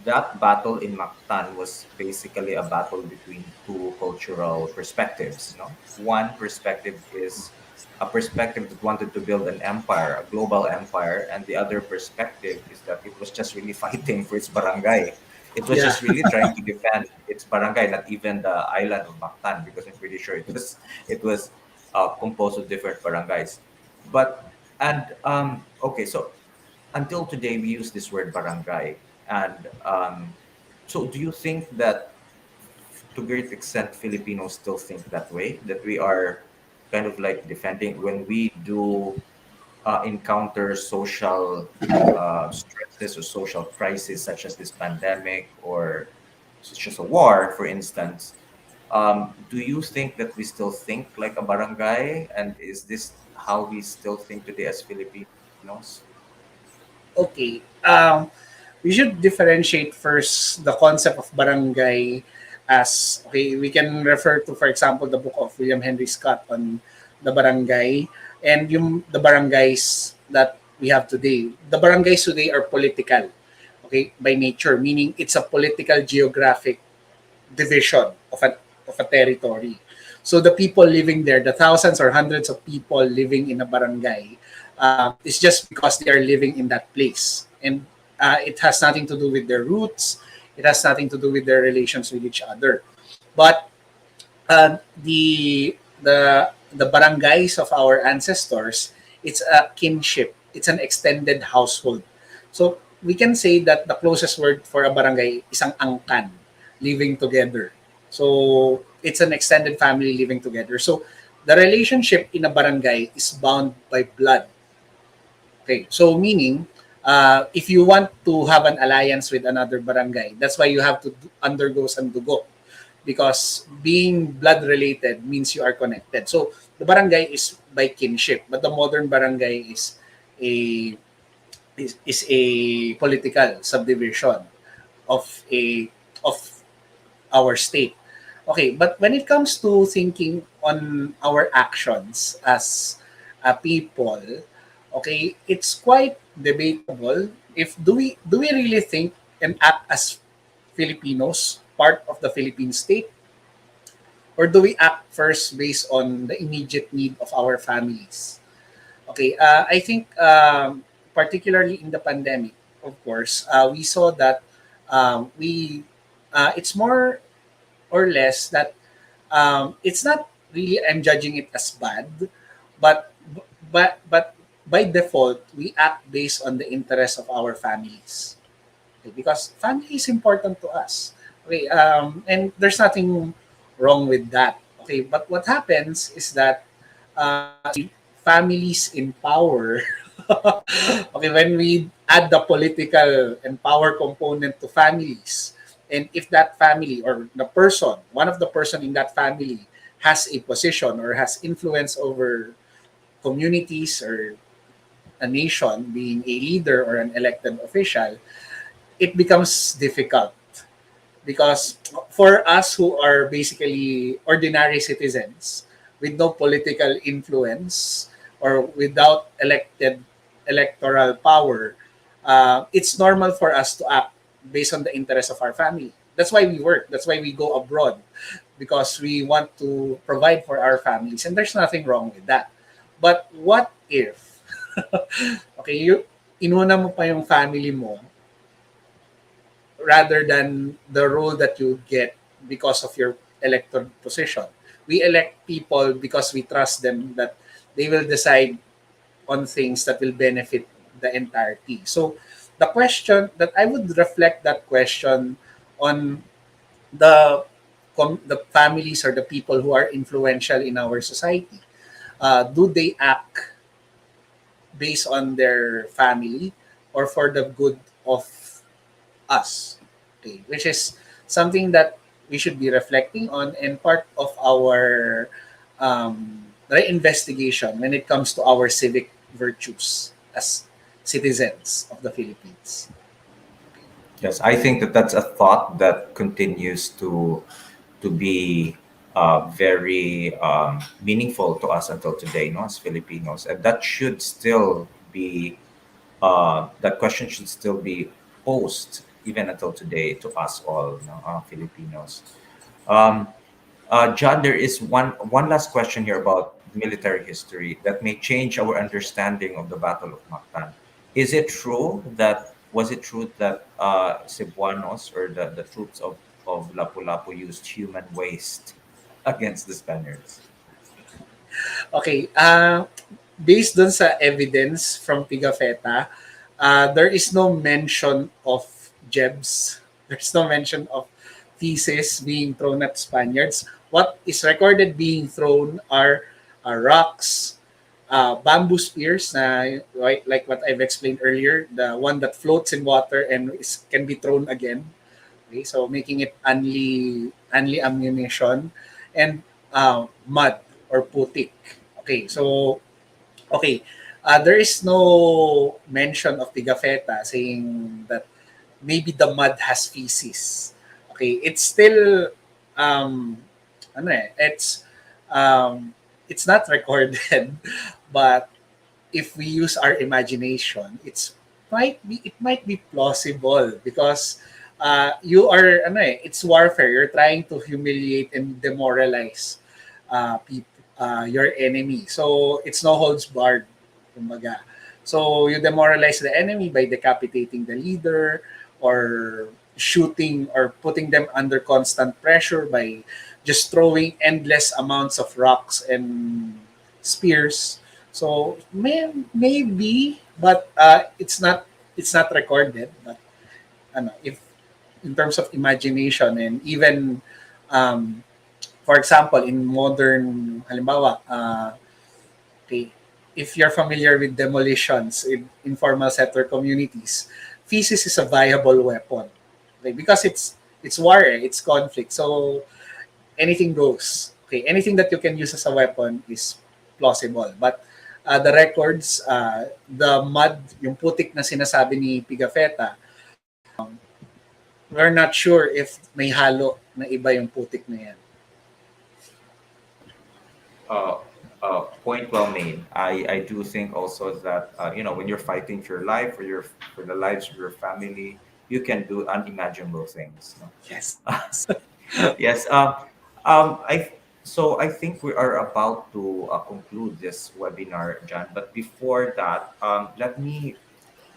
that battle in Mactan was basically a battle between two cultural perspectives. No, one perspective is a perspective that wanted to build an empire, a global empire, and the other perspective is that it was just really fighting for its barangay. It was Yeah. just really trying to defend its barangay, not even the island of Mactan, because I'm pretty sure it was composed of different barangays. But and okay, so until today we use this word barangay, and so do you think that to great extent Filipinos still think that way, that we are kind of like defending when we do encounter social stresses or social crises such as this pandemic or such as a war, for instance? Do you think that we still think like a barangay, and is this how we still think today as Filipinos? Okay. We should differentiate first the concept of barangay as okay, we can refer to, for example, the book of William Henry Scott on the barangay, and the barangays that we have today. The barangays today are political, okay, by nature, meaning it's a political geographic division of a territory. So the people living there, the thousands or hundreds of people living in a barangay, it's just because they are living in that place, and it has nothing to do with their roots. It has nothing to do with their relations with each other. But the barangays of our ancestors, it's a kinship. It's an extended household. So we can say that the closest word for a barangay is ang angkan, living together. So it's an extended family living together. So the relationship in a barangay is bound by blood. Okay, so meaning, if you want to have an alliance with another barangay, that's why you have to undergo sandugo, because being blood related means you are connected. So the barangay is by kinship, but the modern barangay a is a political subdivision of a of our state. Okay, but when it comes to thinking on our actions as a people, okay, it's quite debatable if do we really think and act as Filipinos, part of the Philippine state, or do we act first based on the immediate need of our families? Okay, I think particularly in the pandemic, of course, we saw that we it's more or less that it's not really I'm judging it as bad, but but by default we act based on the interest of our families. Okay, because family is important to us. Okay, and there's nothing wrong with that. Okay, but what happens is that families in power. Okay, when we add the political and power component to families, and if that family or the person, one of the person in that family has a position or has influence over communities or a nation, being a leader or an elected official, it becomes difficult because for us who are basically ordinary citizens with no political influence or without electoral power, it's normal for us to act based on the interest of our family. That's why we work. That's why we go abroad, because we want to provide for our families, and there's nothing wrong with that. But what if, okay, inuna mo pa yung family mo rather than the role that you get because of your elected position. We elect people because we trust them that they will decide on things that will benefit the entirety. So the question that I would reflect that question on the the families or the people who are influential in our society. Do they act based on their family or for the good of us? Okay, which is something that we should be reflecting on and part of our reinvestigation when it comes to our civic virtues as citizens of the Philippines. Yes, I think that that's a thought that continues to be very meaningful to us until today, no, as Filipinos, and that should still be that question should still be posed even until today to us all, no, Filipinos. Um, John, there is one last question here about military history that may change our understanding of the Battle of Mactan. Is it true that was it true that Cebuanos or the troops of Lapu-Lapu used human waste against the Spaniards? Okay, based dun sa evidence from Pigafetta, there is no mention of jebs. There's no mention of feces being thrown at Spaniards. What is recorded being thrown are rocks, bamboo spears, like what I've explained earlier, the one that floats in water and can be thrown again. Okay, so making it only ammunition, and mud or putik. Okay, so okay, there is no mention of Pigafetta saying that maybe the mud has feces. Okay, it's still um, ano eh, um, it's not recorded, but if we use our imagination, it might be plausible because you are ano eh, it's warfare. You're trying to humiliate and demoralize people, your enemy. So it's no holds barred, kumbaga. So you demoralize the enemy by decapitating the leader or shooting or putting them under constant pressure by just throwing endless amounts of rocks and spears. So maybe, but it's not recorded. But ano, if in terms of imagination and even um, for example in modern halimbawa okay, if you're familiar with demolitions in informal settler communities, feces is a viable weapon. Like, because it's war, it's conflict. So anything goes. Okay, anything that you can use as a weapon is plausible. But the records, the mud, yung putik na sinasabi ni Pigafetta, we're not sure if may halo na iba yung putik na yan. Uh, Point well made. I do think also that when you're fighting for your life, for the lives of your family, you can do unimaginable things. No? Yes. Yes. I think we are about to conclude this webinar, John. But before that, let me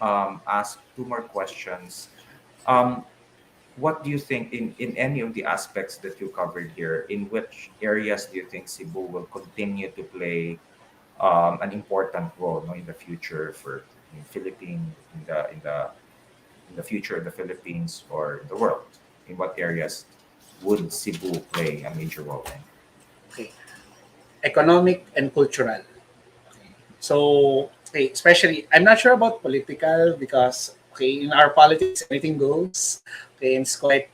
ask two more questions. Um, what do you think in any of the aspects that you covered here? In which areas do you think Cebu will continue to play an important role, no, in the future for in Philippine in the future of the Philippines or the world? In what areas would Cebu play a major role in? Okay. Economic and cultural. So, okay, especially, I'm not sure about political because, okay, in our politics, anything goes. Okay, it's quite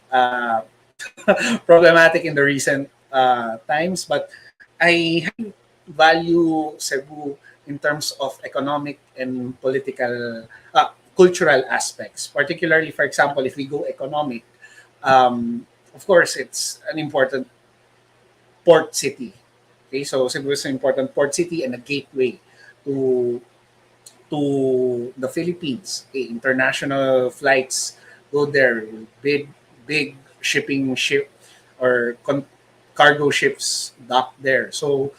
problematic in the recent times. But I value Cebu in terms of economic and political, cultural aspects. Particularly, for example, if we go economic, of course, it's an important port city. Okay, so Cebu is an important port city and a gateway to the Philippines. Okay, international flights go there. Big shipping ship or cargo ships dock there. So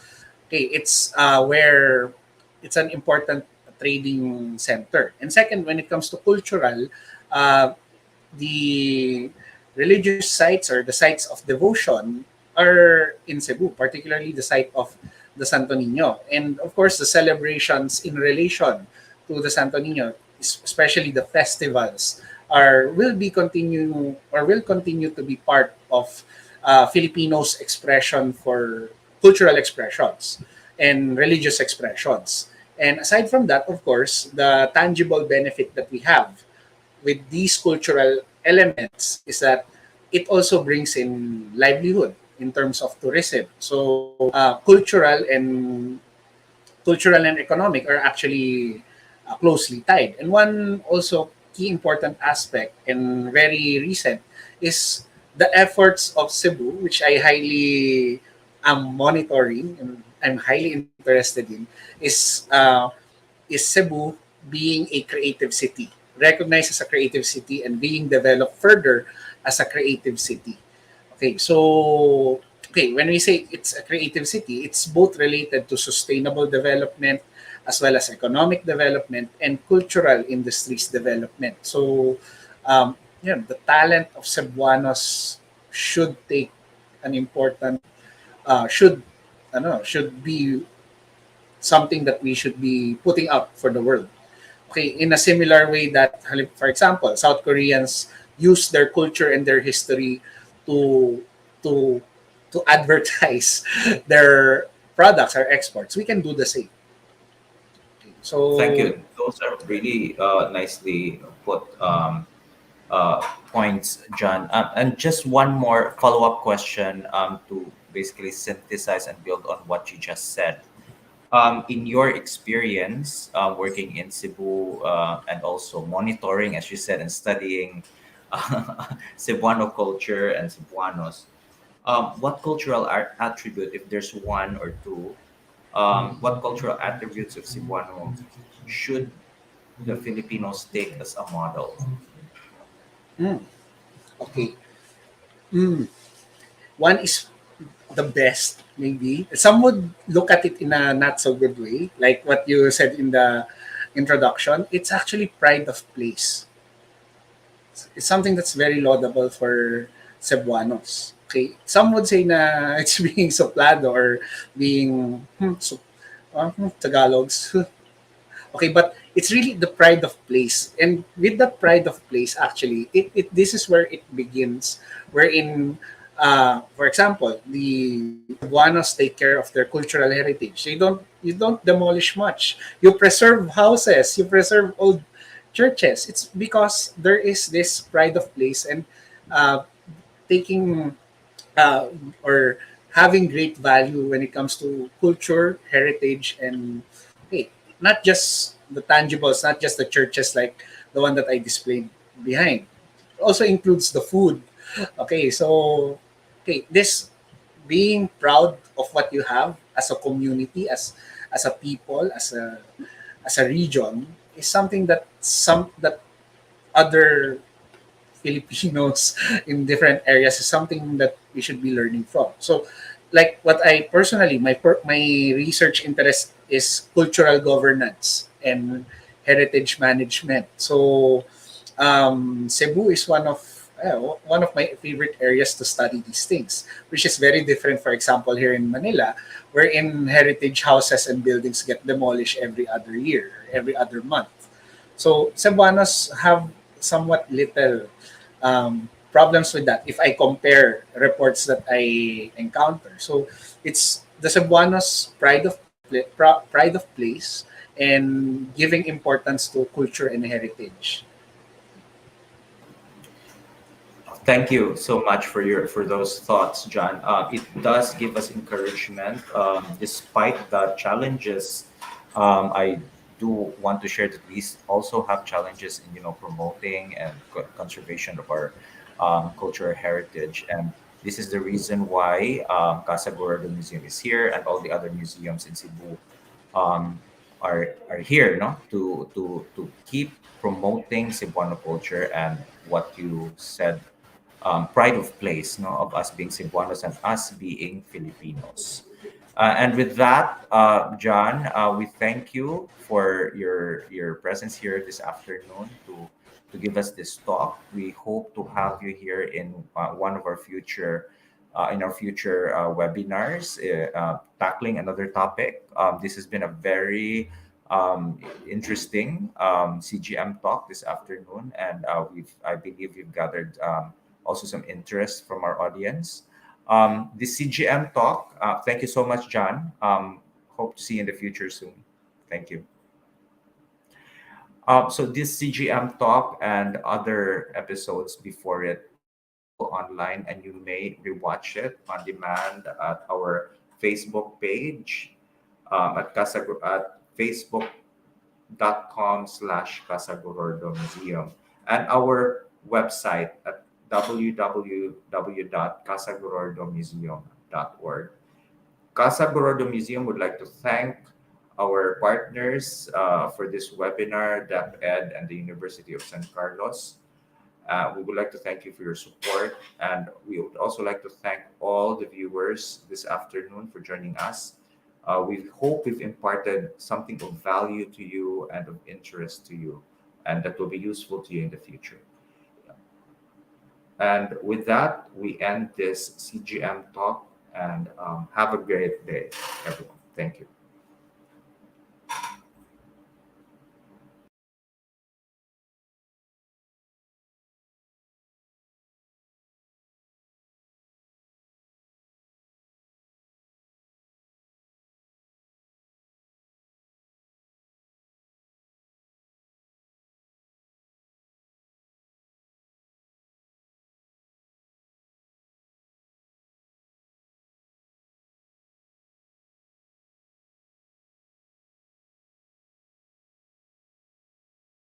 okay, it's an important trading center. And second, when it comes to cultural, uh, the religious sites or the sites of devotion are in Cebu, particularly the site of the Santo Niño. And of course, the celebrations in relation to the Santo Niño, especially the festivals, will continue to be part of Filipinos' expression for cultural expressions and religious expressions. And aside from that, of course, the tangible benefit that we have with these cultural elements is that it also brings in livelihood in terms of tourism. So cultural and economic are actually closely tied. And one also key important aspect and very recent is the efforts of Cebu, which I highly am monitoring and I'm highly interested in, is Cebu being a creative city, recognized as a creative city and being developed further as a creative city. Okay, so when we say it's a creative city, it's both related to sustainable development as well as economic development and cultural industries development. So, the talent of Cebuanos should take an important should be something that we should be putting up for the world. Okay, in a similar way that, for example, South Koreans use their culture and their history to to to advertise their products or exports, we can do the same. Thank So you. Those are really nicely put points, John. And just one more follow up question to basically synthesize and build on what you just said. In your experience working in Cebu and also monitoring, as you said, and studying Cebuano culture and Cebuanos, What cultural attribute, if there's one or two, what cultural attributes of Cebuano should the Filipinos take as a model? Mm, okay. Mm. One is the best, maybe. Some would look at it in a not so good way, like what you said in the introduction. It's actually pride of place. It's something that's very laudable for Cebuanos. Okay, some would say na it's being soplado or being Tagalogs. Okay, but it's really the pride of place, and with that pride of place, actually, it this is where it begins. Wherein, for example, the Cebuanos take care of their cultural heritage. You don't demolish much. You preserve houses. You preserve old churches. It's because there is this pride of place and uh, taking uh, or having great value when it comes to culture, heritage, and hey, not just the tangibles, not just the churches like the one that I displayed behind. It also includes the food. Okay, so this being proud of what you have as a community, as a people, as a region is something that other Filipinos in different areas is something that we should be learning from. So, like what I personally, my research interest is cultural governance and heritage management. So, Cebu is one of my favorite areas to study these things, which is very different. For example, here in Manila, wherein heritage houses and buildings get demolished every other year, every other month. So Cebuanos have somewhat little problems with that if I compare reports that I encounter. So it's the Cebuanos pride of place and giving importance to culture and heritage. Thank you so much for those thoughts, John. It does give us encouragement, despite the challenges. I do want to share that we also have challenges in promoting and conservation of our cultural heritage, and this is the reason why Casa Gordo Museum is here, and all the other museums in Cebu um, are here, no, to keep promoting Cebuano culture and what you said, pride of place, no, of us being Cebuanos and us being Filipinos. And with that, John, we thank you for your presence here this afternoon to give us this talk. We hope to have you here in one of our future in our future webinars, tackling another topic. This has been a very interesting CGM talk this afternoon, and I believe we've gathered also some interest from our audience. The CGM talk. Thank you so much, John. Hope to see you in the future soon. Thank you. So this CGM talk and other episodes before it are available online, and you may rewatch it on demand at our Facebook page, at facebook.com/Casagordo Museum, and our website at www.casagordomuseum.org. Casa Gordo Museum would like to thank our partners for this webinar, DepEd and the University of San Carlos. We would like to thank you for your support, and we would also like to thank all the viewers this afternoon for joining us. We hope we've imparted something of value to you and of interest to you, and that will be useful to you in the future. And with that, we end this CGM talk, and have a great day, everyone. Thank you.